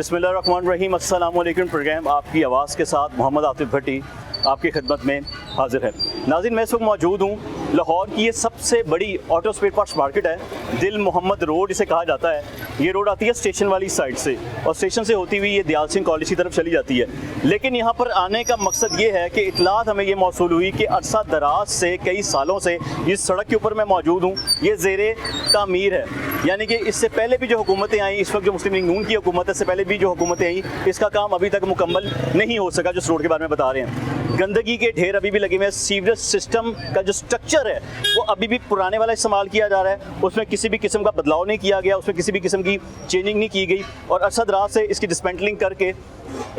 बिस्मिल्लाहिर्रहमानिर्रहीम। अस्सलाम वालेकुम। प्रोग्राम आपकी आवाज़ के साथ मोहम्मद आतिफ भट्टी आपकी खिदमत में हाजिर है। नाज़रीन, मैं इस वक्त मौजूद हूँ लाहौर की ये सबसे बड़ी ऑटो स्पेयर पार्ट्स मार्केट है। दिल मोहम्मद रोड इसे कहा जाता है। ये रोड आती है स्टेशन वाली साइड से और स्टेशन से होती हुई ये दयाल सिंह कॉलेज की तरफ चली जाती है। लेकिन यहाँ पर आने का मकसद ये है कि इतलात हमें ये मौसूल हुई कि अरसा दराज से कई सालों से इस सड़क के ऊपर मैं मौजूद हूँ, ये ज़ेरे तामीर है। यानी कि इससे पहले भी जो हुकूमतें आई, इस वक्त जो मुस्लिम लीग नून की हुकूमत है, इससे पहले भी जो हुकूमतें आई, इसका काम अभी तक मुकम्मल नहीं हो सका। जो रोड के बारे में बता रहे हैं, गंदगी के ढेर अभी भी लगे हुए हैं। सीवरेज सिस्टम का जो स्ट्रक्चर है वो अभी भी पुराने वाला इस्तेमाल किया जा रहा है। उसमें किसी भी किस्म का बदलाव नहीं किया गया, उसमें किसी भी किस्म की चेंजिंग नहीं की गई और अरसद रात से इसकी डिसमेंटलिंग करके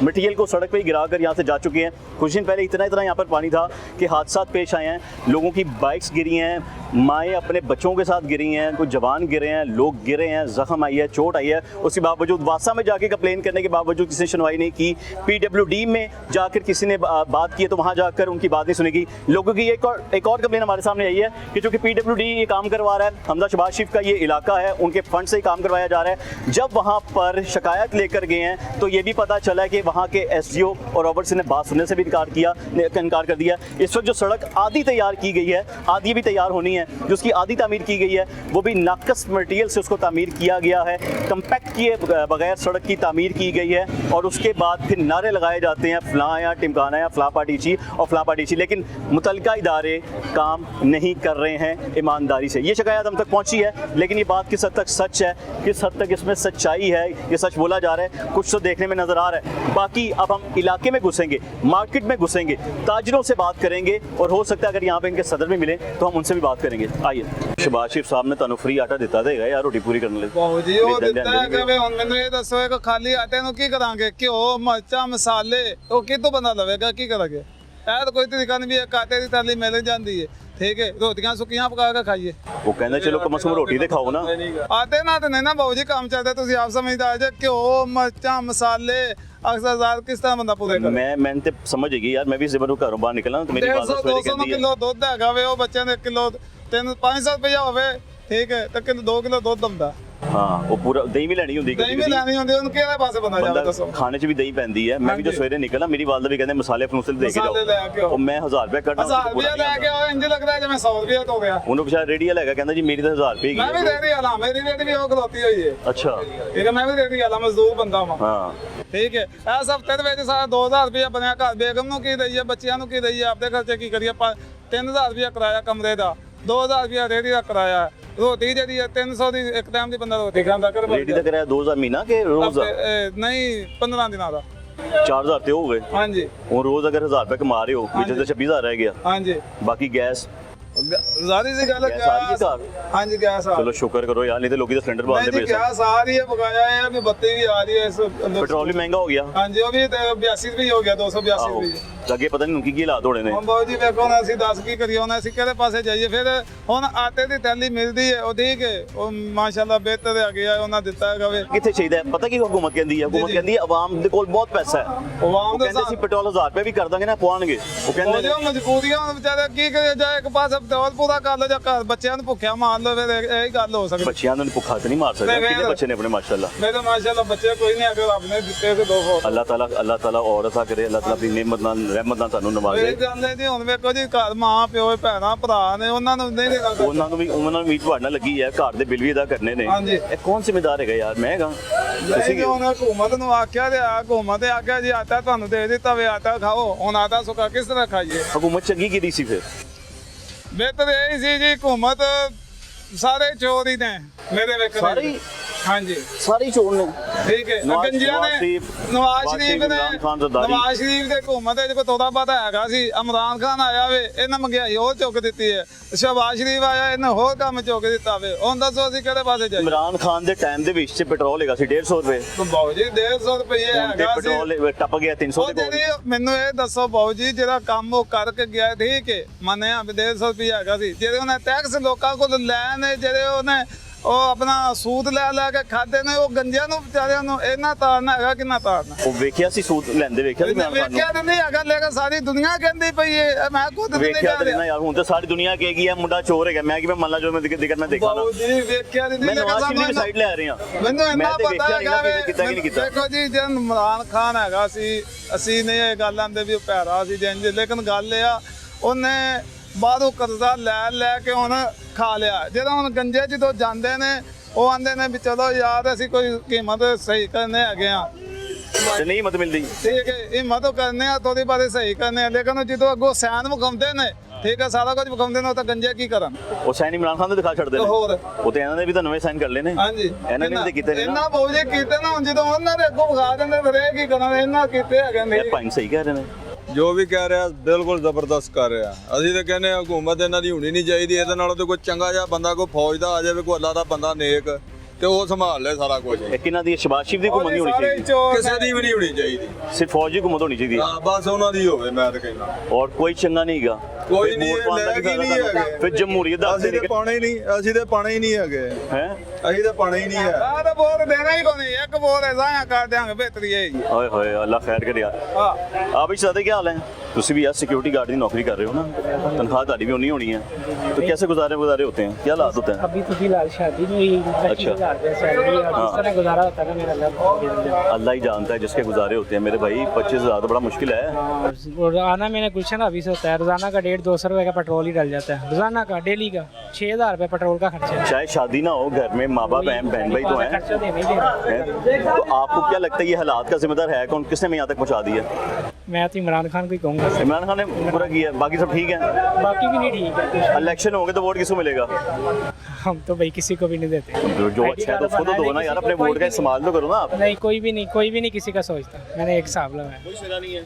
मटीरियल को सड़क पे ही गिरा कर यहाँ से जा चुके हैं। कुछ दिन पहले इतना यहाँ पर पानी था कि हादसा पेश आए हैं। लोगों की बाइक्स गिरी हैं, माएँ अपने बच्चों के साथ गिरी हैं, कुछ जवान गिरे हैं, लोग गिरे हैं, ज़ख्म आई है, चोट आई है। उसके बावजूद वासा में जाके कंप्लेन करने के बावजूद किसी ने सुनवाई नहीं की। PWD में जाकर किसी ने बात की तो वहाँ जाकर उनकी बात नहीं सुनेगी। लोगों की एक और कंप्लेन हमारे सामने आई है कि चूँकि PWD ये काम करवा रहा है, हमजा शहबाज शरीफ का ये इलाका है, उनके फंड से ही काम करवाया जा रहा है। जब वहाँ पर शिकायत लेकर गए हैं तो ये भी पता चला कि वहाँ के SDO और रॉबर्ट्स ने बात सुनने से भी इनकार कर दिया। इस वक्त जो सड़क आधी तैयार की गई है, आधी भी तैयार होनी है, जो उसकी आधी तामीर की गई है वो भी नाकस मटेरियल से उसको तामीर किया गया है। कंपैक्ट किए बगैर सड़क की तामीर की गई है और उसके बाद फिर नारे लगाए जाते हैं फलां या टिमकाना या फलां पार्टी और फलां पार्टी, लेकिन मुतलका इदारे काम नहीं कर रहे हैं ईमानदारी से। ये शिकायत हम तक पहुँची है, लेकिन ये बात किस हद तक सच है, किस हद तक इसमें सच्चाई है, ये सच बोला जा रहा है, कुछ तो देखने में नज़र आ रहा है। बाकी अब हम इलाके में घुसेंगे, मार्केट में घुसेंगे, ताजरों से बात करेंगे और हो सकता है अगर यहाँ पे इनके सदर भी मिले तो हम उनसे भी बात करेंगे। आइए, शहबाज शरीफ साहब ने ਤੁਹਾਨੂੰ फ्री आटा ਦਿੱਤਾ ਦੇਗਾ यार रोटी पूरी करने ਲਈ। ਬਹੁਤ ਜੀ ਉਹ ਦਿੱਤਾ ਹੈ ਕਿ ਹੁਣ ਮੈਨੂੰ ਇਹ ਦੱਸੋ ਕਿ ਖਾਲੀ ਆਟੇ ਨੂੰ ਕੀ ਕਰਾਂਗੇ? ਘਿਓ, ਮਿਰਚਾਂ, ਮਸਾਲੇ ਉਹ ਕਿੱਥੋਂ ਬੰਦਾ ਲਵੇਗਾ? ਕੀ ਕਰਾਂਗੇ? ਇਹ ਤਾਂ ਕੋਈ ਤਰੀਕਾ ਨਹੀਂ ਵੀ ਇੱਕ ਆਟੇ ਦੀ ਥੈਲੀ ਮਿਲ ਜਾਂਦੀ ਹੈ, ਠੀਕ ਹੈ, ਰੋਟੀਆਂ ਸੁੱਕੀਆਂ ਪਕਾ ਕੇ ਖਾਈਏ। ਉਹ ਕਹਿੰਦੇ ਚਲੋ ਕਮ ਸੇ ਕਮ ਰੋਟੀ ਤੇ ਖਾਓ ਨਾ। ਆਟੇ ਨਾਲ ਤਾਂ ਨਹੀਂ ਨਾ ਬਾਊ ਜੀ ਕੰਮ ਚੱਲਦਾ, ਤੁਸੀਂ ਆਪ ਸਮਝਦਾਰ ਜੇ। ਘਿਓ, ਮਿਰਚਾਂ, ਮਸਾਲੇ अक्सर ज़्यादा किस तरह बंदा पूरे करे? मैं तो समझ गई यार, मैं भी इस बार घरों बाहर निकला तो मेरी बात सवेरे कहती है 200 किलो ਦੁੱਧ ਹੈਗਾ ਵੇ, ਉਹ ਬੱਚਿਆਂ ਦੇ ਕਿਲੋ 500 ਰੁਪਇਆ ਹੋਵੇ, ਠੀਕ ਹੈ, ਤਾਂ 2 ਕਿਲੋ ਦੁੱਧ ਹੁੰਦਾ। हाँ, वो पूरा दही भी लेनी होंगी, दही भी लेनी होंगी, उन किहड़े पासे बंदा जावे दसो? खाने च भी दही पैंदी है। मैं भी जो सवेरे निकला, मेरी वालदा भी कहंदे मसाले फनूसल दे के जाओ, और मैं 1000 रुपया कटना। 1000 रुपया लेके आओ, इंज लगदा है जिवें 100 रुपया तो गया। उन्होंने बेचारा रेडी वाला है, कहंदा जी मेरी तो 1000 रुपये की। मैं भी रेडी वाला, मेरी रेडी भी वो खलोती हुई है। अच्छा, ठीक है, मैं भी रेडी वाला मजदूर बंदा हां। हां, ठीक है। इस हफ्ते ਦੇ ਵਿੱਚ ਸਾਰਾ 2000 ਰੁਪਇਆ ਬਣਿਆ। ਘਰ ਬੇਗਮ ਨੂੰ ਕੀ ਦਈਏ, ਬੱਚਿਆਂ ਨੂੰ ਕੀ ਦਈਏ, ਆਪਦੇ ਖਰਚੇ ਕੀ ਕਰੀਏ? 3000 ਰੁਪਇਆ ਕਿਰਾਇਆ ਕਮਰੇ ਦਾ, 2000 ਰੁਪਇਆ ਰੇੜੀ ਦਾ ਕਿਰਾਇਆ, ਰੋਟੀ ਜਿਹੜੀ ਹੈ 300 ਦੀ ਇੱਕ ਟਾਈਮ ਦੀ ਬੰਦਾ ਰੋਟੀ ਖਾਂਦਾ। ਕਰ ਰੇੜੀ ਦਾ ਕਿਰਾਇਆ 2000 ਮਹੀਨਾ ਕੇ ਰੋਜ਼? ਨਹੀਂ, 15 ਦਿਨਾਂ ਦਾ 4000 ਤੇ ਹੋ ਗਏ। ਹਾਂਜੀ, ਹੁਣ ਰੋਜ਼ ਅਗਰ 1000 ਰੁਪਏ ਕਮਾ ਰਹੇ ਹੋ, ਵਿੱਚ ਤੇ 26000 ਰਹਿ ਗਿਆ। ਹਾਂਜੀ, ਬਾਕੀ ਗੈਸ ਜ਼ਾਰੀ ਸੀ ਗੱਲ। ਗੈਸ ਹਾਂਜੀ, ਗੈਸ ਆ। ਚਲੋ ਸ਼ੁਕਰ ਕਰੋ ਯਾਰ, ਨਹੀਂ ਤੇ ਲੋਕੀ ਤਾਂ ਸਿਲੰਡਰ ਬਾਲਦੇ ਪਏ। ਗੈਸ ਆ ਰਹੀ ਹੈ, ਪਕਾਇਆ ਹੈ, ਵੀ ਬੱਤੀ ਵੀ ਆ ਰਹੀ ਹੈ। ਇਸ ਪੈਟਰੋਲ ਵੀ ਮਹਿੰਗਾ ਹੋ ਗਿਆ। ਹਾਂਜੀ, ਉਹ ਵੀ 82 ਰੁਪਏ ਹੋ ਗਿਆ, 282 ਰੁਪਏ। ਅੱਗੇ ਪਤਾ ਨਹੀਂ ਕੀ ਹਾਲਾਤ ਹੋਣੇ ਨੇ। ਹੁਣ ਬਾਊ ਜੀ ਵੇਖੋ ਨਾ, ਅਸੀਂ ਦੱਸ ਕੀ ਕਰੀਏ ਹੁਣ? ਅਸੀਂ ਕਿਹੜੇ ਪਾਸੇ ਜਾਈਏ? ਫਿਰ ਹੁਣ ਆਟੇ ਦੀ ਥੈਲੀ ਮਿਲਦੀ ਹੈ, ਉਹ ਠੀਕ ਹੈ, ਉਹ ਮਾਸ਼ਾਅੱਲਾ ਬਿਹਤਰ ਆ ਗਿਆ, ਉਹਨਾਂ ਦਿੱਤਾ ਹੈਗਾ ਵੇ। ਕਿੱਥੇ ਚਾਹੀਦਾ ਹੈ? ਪਤਾ ਕੀ ਹੁਕੂਮਤ ਕਹਿੰਦੀ ਹੈ? ਹੁਕੂਮਤ ਕਹਿੰਦੀ ਹੈ ਆਵਾਮ ਦੇ ਕੋਲ ਬਹੁਤ ਪੈਸਾ ਹੈ, ਆਵਾਮ ਦੇ ਕਹਿੰਦੇ ਅਸੀਂ ਪੈਟਰੋਲ 1000 ਰੁਪਏ ਵੀ ਕਰ ਦਾਂਗੇ ਨਾ, ਪਵਾਉਣਗੇ। ਉਹ ਕਹਿੰਦੇ ਉਹ ਮਜਬੂਰੀਆਂ ਹੁਣ ਵਿਚਾਰੇ ਕੀ ਕਰੇ? ਜਾ ਇੱਕ ਪਾਸੇ ਪੈਟਰੋਲ ਪੂਰਾ ਕਰ ਲੋ, ਜਾਂ ਘਰ ਬੱਚਿਆਂ ਨੂੰ ਭੁੱਖਿਆ ਮਾਰ ਲੋ, ਫਿਰ ਇਹ ਗੱਲ ਹੋ ਸਕਦੀ। ਬੱਚਿਆਂ ਨੂੰ ਭੁੱਖਾ ਤੇ ਨਹੀਂ ਮਾਰ ਸਕਦੇ। ਕਿੰਨੇ ਬੱਚੇ ਨੇ ਆਪਣੇ? ਮਾਸ਼ਾਅੱਲਾ, ਮੇਰੇ ਮਾਸ਼ਾਅੱਲਾ ਬੱਚੇ ਕੋਈ ਨਹੀਂ, ਅਗਰ ਰੱਬ ਨੇ ਦਿੱਤੇ ਤੇ ਦੋ। ਅੱਲਾਹ ਤਾਲਾ ਔਰ ਅਤਾ ਕਰੇ, ਅੱਲਾਹ ਤਾਲਾ ਆਪਣੀ ਨਿਮਤ ਨਾਲ, ਰਹਿਮਤ ਨਾਲ ਤੁਹਾਨੂੰ ਨਵਾਜ਼ੇ। ਇਹ ਜਾਂਦੇ ਜੀ ਹੁਣ ਵੇਖੋ ਜੀ, ਘਰ ਮਾਂ ਪਿਓ ਭੈਣਾਂ ਭਰਾ ਨੇ, ਉਹਨਾਂ ਨੂੰ ਨਹੀਂ ਦੇਣਾ। ਉਹਨਾਂ ਨੂੰ ਵੀ ਤੁਹਾਡੇ ਨਾਲ ਲੱਗੀ ਹੈ, ਘਰ ਦੇ ਬਿੱਲ ਵੀ ਅਦਾ ਕਰਨੇ ਨੇ। ਹਾਂਜੀ, ਇਹ ਕੌਣ ਜ਼ਿੰਮੇਦਾਰ ਹੈਗਾ ਯਾਰ? ਮੈਂ ਕਹਾਂ ਤੁਸੀਂ ਹੁਣ ਹਕੂਮਤ ਨੂੰ ਆਖਿਆ ਤੇ ਹਕੂਮਤ ਨੇ ਆਖਿਆ ਜੀ ਆਟਾ ਤੁਹਾਨੂੰ ਦੇ ਦਿੱਤਾ ਵੇ, ਆਟਾ ਖਾਓ। ਹੁਣ ਆਟਾ ਸੁੱਕਾ ਕਿਸ ਤਰ੍ਹਾਂ ਖਾਈਏ? ਹਕੂਮਤ ਚੰਗੀ ਕੀਤੀ ਸੀ ਫਿਰ? ਬਿਹਤਰ ਇਹ ਸੀ ਜੀ, ਹਕੂਮਤ ਸਾਰੇ ਚੋਰ ਹੀ ਨੇ ਮੇਰੇ ਵੇਖਣ ਸਾਰੇ। ਹਾਂਜੀ, ਸਾਰੇ ਚੋਰ ਨੇ, ਠੀਕ ਹੈ। ਗੰਜੀਆਂ ਨੇ, ਨਵਾਜ਼ ਸ਼ਰੀਫ ਨੇ, ਨਵਾਜ਼ ਸ਼ਰੀਫ ਦੇ ਹਕੂਮਤ ਵਿੱਚ ਕੋਈ ਤੋਦਾ ਬਾਤਾ ਹੈਗਾ ਸੀ। ਇਮਰਾਨ ਖਾਨ ਆਇਆ ਵੇ, ਇਹਨਾਂ ਮਹਿੰਗਾਈ ਹੋਰ ਚੁੱਕ ਦਿੱਤੀ ਹੈ। ਸ਼ਹਬਾਜ਼ ਸ਼ਰੀਫ ਆਇਆ, ਇਹਨੇ ਹੋਰ ਕੰਮ ਚੁੱਕ ਦਿੱਤਾ ਵੇ। ਹੁਣ ਦੱਸੋ ਅਸੀਂ ਕਿਹੜੇ ਪਾਸੇ ਜਾਈਏ? ਇਮਰਾਨ ਖਾਨ ਦੇ ਟਾਈਮ ਦੇ ਵਿੱਚ ਪੈਟਰੋਲ ਹੈਗਾ ਸੀ 150 ਰੁਪਏ। ਬਾਊ ਜੀ 150 ਰੁਪਏ ਹੈਗਾ ਸੀ, ਪੈਟਰੋਲ ਟੱਪ ਗਿਆ 300 ਦੇ ਕੋਲ। ਮੈਨੂੰ ਇਹ ਦੱਸੋ ਬਾਊ ਜੀ, ਜਿਹੜਾ ਕੰਮ ਉਹ ਕਰਕੇ ਗਿਆ, ਠੀਕ ਹੈ, ਮੰਨਿਆ ਵੀ 150 ਰੁਪਏ ਹੈਗਾ ਸੀ, ਜਿਹੜੇ ਉਹਨੇ ਟੈਕਸ ਲੋਕਾਂ ਕੋਲ ਲੈਣੇ, ਜਿਹੜੇ ਉਹਨੇ ਉਹ ਆਪਣਾ ਸੂਦ ਲੈ ਕੇ ਖਾਦੇ ਨੇ। ਉਹ ਗੰਜਿਆਂ ਨੂੰ ਵਿਚਾਰਿਆਂ ਨੂੰ ਇਹਨਾਂ ਤਾਰਨਾ ਹੈਗਾ ਕਿੰਨਾ ਤਾਰਨਾ। ਉਹ ਵੇਖਿਆ ਸੀ ਸੂਦ ਲੈਂਦੇ ਵੇਖਿਆ ਸੀ ਇਮਰਾਨ ਖਾਨ ਨੂੰ? ਵੇਖਿਆ ਤੇ ਨਹੀਂ ਹੈਗਾ, ਲੇਕਿਨ ਸਾਰੀ ਦੁਨੀਆ ਕਹਿੰਦੀ ਪਈ ਹੈ, ਮੈਂ ਖੁਦ ਨਹੀਂ ਵੇਖਿਆ ਤੇ ਕਹਿ ਨਾ ਰਿਹਾ। ਯਾਰ, ਹੁਣ ਤਾਂ ਸਾਰੀ ਦੁਨੀਆ ਕਹੇਗੀ ਇਹ ਮੁੰਡਾ ਚੋਰ ਹੈਗਾ। ਮੈਂ ਕਿਵੇਂ ਮੰਨ ਲਾ ਜੋ ਮੈਂ ਦਿਖਰ ਮੈਂ ਦੇਖਾ ਨਾ। ਬਾਬੂ ਜੀ ਵੇਖਿਆ ਤੇ ਮੈਂ ਨਹੀਂ, ਨਵਾਜ਼ ਲੇਕਿਨ ਸ਼ਰੀਫ ਦੀ ਸਾਈਡ ਲੈ ਆ ਰਹੇ ਹਾਂ। ਮੈਨੂੰ ਮੈਂ ਇੰਨਾ ਤੇ ਪਤਾ ਵੇਖਿਆ ਨਹੀਂ ਨਾ ਹੈਗਾ ਕਿ ਕੀਤਾ ਕਿ ਨਹੀਂ ਕੀਤਾ। ਦੇਖੋ ਜੀ, ਜੇ ਇਮਰਾਨ ਖਾਨ ਹੈਗਾ ਸੀ, ਅਸੀਂ ਨਹੀਂ ਇਹ ਗੱਲ ਆਂਦੇ ਵੀ ਉਹ ਪੈਰਾ ਸੀ ਜੰਜ, ਲੇਕਿਨ ਗੱਲ ਇਹ ਆ ਉਹਨੇ ਬਾਹਰੋਂ ਕਰਜ਼ਾ ਲੈ ਕੇ ਹੁਣ ਖਾ ਲਿਆ। ਜਦੋਂ ਹੁਣ ਗੰਜੇ ਜਦੋਂ ਜਾਂਦੇ ਨੇ ਉਹ ਆਂਦੇ ਨੇ ਵੀ ਚਲੋ ਯਾਰ ਅਸੀਂ ਕੋਈ ਕੀਮਤ ਸਹੀ ਕਰਨੇ ਹੈਗੇ ਆ, ਤੇ ਨਹੀਂ ਮਤ ਮਿਲਦੀ। ਠੀਕ ਹੈ ਹਿੰਮਤ ਕਰਨੇ ਆ ਥੋੜੀ ਬਾਰੇ ਸਹੀ ਕਰਨੇ ਆ, ਲੇਕਿਨ ਜਦੋਂ ਅੱਗੋਂ ਸੈਨ ਵਿਖਾਉਂਦੇ ਨੇ, ਠੀਕ ਹੈ ਸਾਰਾ ਕੁਝ ਵਿਖਾਉਂਦੇ ਨੇ, ਉਹ ਤਾਂ ਗੰਜੇ ਕੀ ਕਰਨ। ਉਹ ਸਾਈਨ ਇਮਰਾਨ ਖਾਨ ਦੇ ਦਿਖਾ ਛੱਡਦੇ ਨੇ। ਹੋਰ ਉਹ ਤੇ ਇਹਨਾਂ ਨੇ ਵੀ ਤਾਂ ਨਵੇਂ ਸਾਈਨ ਕਰ ਲਏ ਨੇ। ਹਾਂਜੀ ਇਹਨਾਂ ਨੇ ਤੇ ਕੀਤੇ ਨੇ ਨਾ। ਇਹਨਾਂ ਬੋਝੇ ਕੀਤੇ ਨਾ, ਹੁਣ ਜਦੋਂ ਉਹਨਾਂ ਦੇ ਅੱਗੋਂ ਵਿਖਾ ਦਿੰਦੇ ਫਿਰ ਇਹ ਕੀ ਕਰਨ। ਇਹਨਾਂ ਕੀਤੇ ਹੈਗੇ ਨੇ। ਇਹ ਭਾਈ ਸਹੀ ਕਹਿ ਰਹੇ ਨੇ। ਜੋ ਵੀ ਕਹਿ ਰਿਹਾ ਬਿਲਕੁਲ ਜ਼ਬਰਦਸਤ ਕਰ ਰਿਹਾ। ਅਸੀਂ ਤਾਂ ਕਹਿੰਦੇ ਹਾਂ ਹਕੂਮਤ ਇਹਨਾਂ ਦੀ ਹੋਣੀ ਨਹੀਂ ਚਾਹੀਦੀ। ਇਹਦੇ ਨਾਲੋਂ ਤੇ ਕੋਈ ਚੰਗਾ ਜਿਹਾ ਬੰਦਾ, ਕੋਈ ਫੌਜ ਦਾ ਆ ਜਾਵੇ, ਕੋਈ ਅੱਲਾ ਦਾ ਬੰਦਾ ਨੇਕ, ਤੇ ਉਹ ਸੰਭਾਲ ਲੈ ਸਾਰਾ ਕੁਝ। ਇਹ ਕਿਹਨਾਂ ਦੀ ਸ਼ਬਾਜ਼ ਸ਼ਰੀਫ ਦੀ ਹੁਕੂਮਤ ਨਹੀਂ ਹੋਣੀ ਚਾਹੀਦੀ, ਕਿਸੇ ਦੀ ਵੀ ਨਹੀਂ ਹੋਣੀ ਚਾਹੀਦੀ, ਸਿਰਫ ਫੌਜੀ ਹੁਕੂਮਤ ਹੋਣੀ ਚਾਹੀਦੀ ਹੈ। ਹਾਂ ਬਸ ਉਹਨਾਂ ਦੀ ਹੋਵੇ। ਮੈਂ ਤਾਂ ਕਹਿੰਦਾ ਔਰ ਕੋਈ ਚੰਗਾ ਨਹੀਂ ਹੈਗਾ, ਕੋਈ ਨਹੀਂ ਲੈ ਕੇ ਨਹੀਂ ਹੈਗੇ। ਫਿਰ ਜਮਹੂਰੀਅਤ ਦਾ ਅਸੀਂ ਤੇ ਪਾਣੇ ਹੀ ਨਹੀਂ, ਅਸੀਂ ਤੇ ਪਾਣੇ ਹੀ ਨਹੀਂ ਹੈਗੇ ਹੈ। ਅਸੀਂ ਤਾਂ ਪਾਣੇ ਹੀ ਨਹੀਂ ਹੈ। ਆਹ ਤਾਂ ਵੋਟ ਦੇਣਾ ਹੀ ਕੋਈ ਨਹੀਂ, ਇੱਕ ਵੋਟ ਐਸਾ ਕਰ ਦਿਆਂਗੇ ਬਿਹਤਰੀ ਹੈ ਜੀ। ਓਏ ਹੋਏ ਅੱਲਾ ਖੈਰ ਕਰੇ ਯਾਰ। ਹਾਂ आप इस ज़्यादा क्या हाल है? ਤੁਸੀਂ ਵੀ ਯਾਰ ਸਿਕਿਉਰਿਟੀ ਗਾਰਡ ਦੀ ਨੌਕਰੀ ਕਰ ਰਹੇ ਹੋ ਨਾ, ਤਨਖਾਹ ਤੁਹਾਡੀ ਵੀ ਉਨੀ ਹੋਣੀ ਹੈ, तो कैसे गुजारे होते हैं, क्या हालात होते हैं? अभी तो फिलहाल शादी नहीं हुई, 25,000 रुपया सैलरी है, हाँ। इस तरह गुजारा होता है मेरा लग। अल्लाह ही जानता है जिसके गुजारे होते हैं मेरे भाई। 25,000 तो बड़ा मुश्किल है। और आना मैंने गुलशन अभी से होता है, रोजाना का 150-200 रुपये का पेट्रोल ही डल जाता है, रोजाना का डेली का 6,000 रुपये पेट्रोल का खर्चा है। चाहे शादी ना हो, घर में माँ बाप हैं, बहन भाई तो हैं, खर्चा देना ही देना। तो आपको क्या लगता है ये हालात का जिम्मेदार है कौन? किसने हमें यहाँ तक पहुँचा दिया? मैं तो इमरान खान को ही कहूँगा, इमरान खान ने पूरा किया, बाकी सब ठीक है। बाकी भी नहीं ठीक है कुछ। इलेक्शन होंगे तो वोट किसको मिलेगा? हम तो भाई किसी को भी नहीं देते। जो अच्छा है तो उसको तो दो ना यार, अपने वोट का इस्तेमाल तो करो ना आप। नहीं कोई भी नहीं किसी का सोचता। मैंने एक हिसाब लगाया, कोई सिरा नहीं है।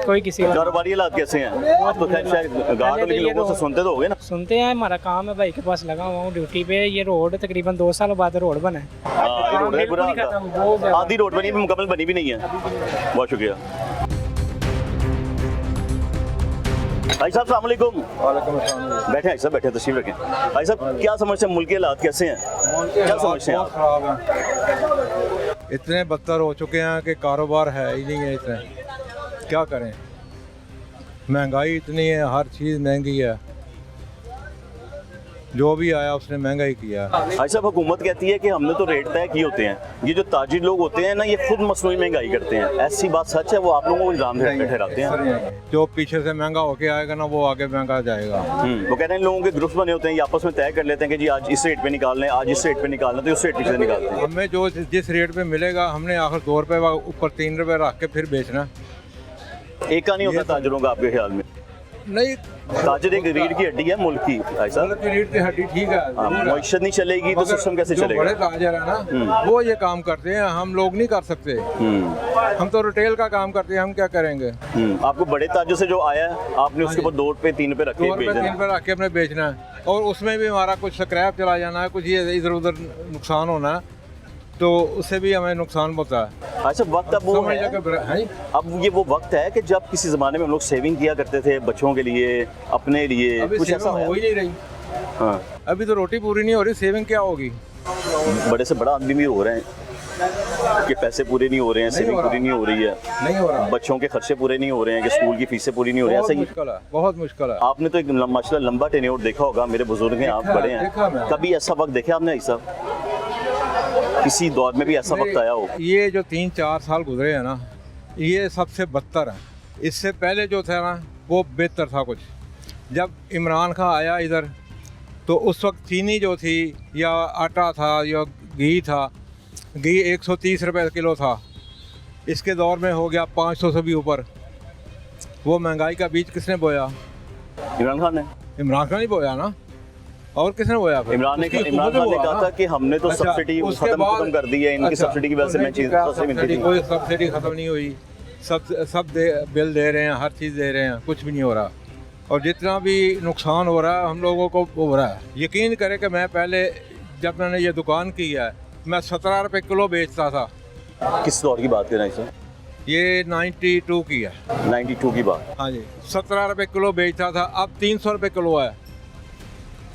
कोई किसी का कारोबारी हालात कैसे हैं? आप तो खैर शायद गार्ड हो, लेकिन लोगों से सुनते तो होगे ना। सुनते हैं, हमारा काम है, भाई के पास लगा हुआ हूँ ड्यूटी पे। ये रोड तकरीबन 2 साल बाद रोड बना है, हाँ, ये रोड है बुरा बिल्कुल ही हाल खत्म, बहुत था। ज्यादा। आधी रोड बनी भी मुकम्मल बनी भी नहीं है। बहुत शुक्रिया भाई साहब। अस्सलाम वालेकुम। बैठे हैं सब, बैठे तशरीफ रखें। भाई साहब क्या समझते हैं, मुल्क के हालात कैसे हैं, क्या समझते हैं आप? खराब है, इतने बदतर हो चुके हैं कि कारोबार है ही नहीं है। इतने क्या करें, महंगाई इतनी है, हर चीज़ महंगी है, जो भी आया उसने महंगाई किया। भाई साहब हुकूमत कहती है कि हमने तो रेट तय किए होते हैं, ये जो ताजिर लोग होते हैं ना ये खुद मसनूई महंगाई करते हैं। ऐसी बात सच है? वो आप लोगों को इल्जाम ठहराते हैं। जो पीछे से महंगा होके आएगा ना वो आगे महंगा जाएगा। वो कहते हैं लोगों के ग्रुप्स बने होते हैं, ये आपस में तय कर लेते हैं कि जी आज इस रेट पे निकालना है, आज इस रेट पे निकालना है, तो उस रेट पे निकालते हैं। हमें जो जिस रेट पे मिलेगा हमने आखिर 2 रुपये ऊपर 3 रुपये रख के फिर बेचना। एक का नहीं होता ताजरों का आपके ख्याल में? नहीं, ताजर एक रीढ़ की हड्डी है मुल्क की भाई साहब। मुल्क की रीढ़ की हड्डी ठीक है, मईशत नहीं चलेगी तो मगर सिस्टम कैसे जो चलेगा? बड़े ताजर है ना वो ये काम करते हैं, हम लोग नहीं कर सकते। हम तो रिटेल का काम करते हैं, हम क्या करेंगे? आपको बड़े ताजर से जो आया है आपने उसके ऊपर 2 रुपए 3 रुपए रखे 2 रुपये 3 रुपये रख के हमने बेचना है, और उसमें भी हमारा कुछ स्क्रैप चला जाना है, कुछ ये इधर उधर नुकसान होना है, तो उससे भी हमें नुकसान होता है। अच्छा वक्त अब वो समझ है, है? अब ये वो वक्त है कि जब किसी ज़माने में हम लोग सेविंग किया करते थे बच्चों के लिए, अपने लिए, अभी कुछ ऐसा सेविंग हो ही नहीं रही। हाँ, अभी तो रोटी पूरी नहीं हो रही, सेविंग क्या होगी? बड़े से बड़ा आदमी भी हो रहे हैं कि पैसे पूरे नहीं हो रहे हैं, सेविंग पूरी नहीं हो रही है, नहीं हो रहा, बच्चों के खर्चे पूरे नहीं हो रहे हैं, कि स्कूल की फीसें पूरी नहीं हो रही हैं, बहुत ऐसा ही। मुश्किल है, बहुत मुश्किल है। आपने तो एक माशाल्लाह लंबा टेन्योर देखा होगा, मेरे बुजुर्ग हैं, आप देखा, बड़े देखा हैं, मैं। कभी ऐसा वक्त देखा आपने? ऐसा किसी दौर में भी ऐसा वक्त आया हो? ये जो 3-4 साल गुजरे हैं ना, ये सबसे बदतर है। इससे पहले जो था ना वो बेहतर था कुछ। जब इमरान खान आया इधर तो उस वक्त चीनी जो थी या आटा था या घी था, घी 130 रुपये किलो था, इसके दौर में हो गया 500 से भी ऊपर। वो महंगाई का बीज किसने बोया? इमरान खान ने। इमरान खान ही बोया ना, और किसने बोया? फिर? इमरान उसकी खान हुकूमत ने हुआ कहा ना। था कि हमने तो अच्छा, सब्सिडी उसके खत्म बाद- कर दी है, इनकी अच्छा, सब्सिडी की वजह से मैं चीज़ सस्ती मिलती थी। कोई सब्सिडी खत्म नहीं हुई, सब बिल दे रहे हैं, हर चीज़ दे रहे हैं, कुछ भी नहीं हो रहा। और जितना भी नुकसान हो रहा है हम लोगों को हो रहा है। यकीन करें कि मैं पहले जब मैंने ये दुकान की है मैं 17 रुपये किलो बेचता था। किस दौर की बात कर रहे हैं सर? ये 92 की है। 92 की बात। हाँ जी, 17 रुपये किलो बेचता था, अब 300 रुपये किलो है।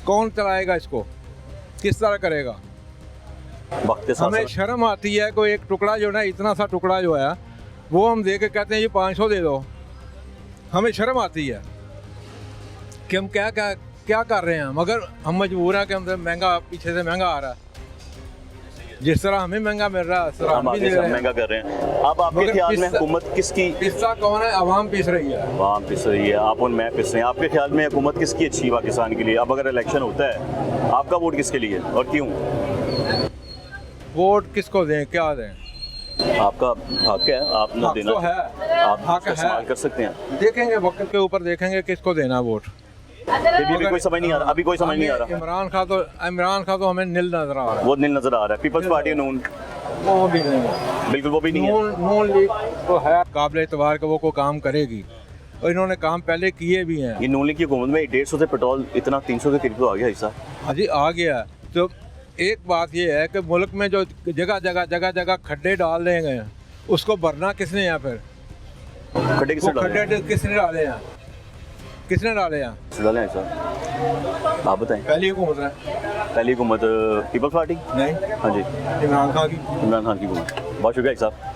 कौन चलाएगा इसको, किस तरह करेगा? वक्त के साथ हमें साथ शर्म आती है कोई एक टुकड़ा जो ना इतना सा टुकड़ा जो है वो हम दे के कहते हैं ये 500 दे दो। हमें शर्म आती है कि हम क्या क्या क्या कर रहे हैं, मगर हम मजबूर हैं कि हम महंगा पीछे से महंगा आ रहा है। जिस तरह हमें महंगा मिल रहा है उस तरह हम हम भी आगे दे सब रहे हैं। महंगा कर रहे हैं। अब आपके मगर ख्याल में पिस्ता- हुकूमत किसकी पिस्ता कौन है? आवाम पीस रही है। वहाँ पिस रही है, आप और मैं पिस रहे हैं। आपके ख्याल में हुकूमत किसकी अच्छी है पाकिस्तान के लिए? अब अगर इलेक्शन होता है, आपका वोट किसके लिए और क्यों? वोट किसको दें, क्या दें? आपका हक है, आप ना हक देना तो है, आप हक उसका इस्तेमाल है। कर सकते हैं। देखेंगे वक्त के ऊपर देखेंगे किसको देना वोट। फिर भी अभी कोई समझ नहीं आ रहा, अभी कोई समझ नहीं आ रहा। इमरान खान तो हमें नील नजर आ रहा है। वो नील नजर आ रहा है। पीपल्स पार्टी नून वो भी नहीं है। बिल्कुल वो भी नहीं है। नून लीग तो है काबिल एतबार का, वो को काम करेगी और इन्होंने काम पहले किए भी हैं। ये नून लीग की हुकूमत में 150 से पेट्रोल इतना 300 के करीब तो आ गया हिस्सा। अजी आ गया। तो एक बात ये है कि मुल्क में जो जगह जगह खड्डे डाल रहे हैं उसको भरना किसने है? फिर खड्डे किसने वो डाले हैं? खड्डे किसने डाले हैं? किसने डाले हैं? किसने डाले हैं हिस्सा? आप बताएं। पहली हुकूमत है। पहली हुकूमत पीपल्स पार्टी, नहीं, हाँ जी, इमरान खान की। इमरान खान की हुकूमत। बहुत शुक्रिया साहब।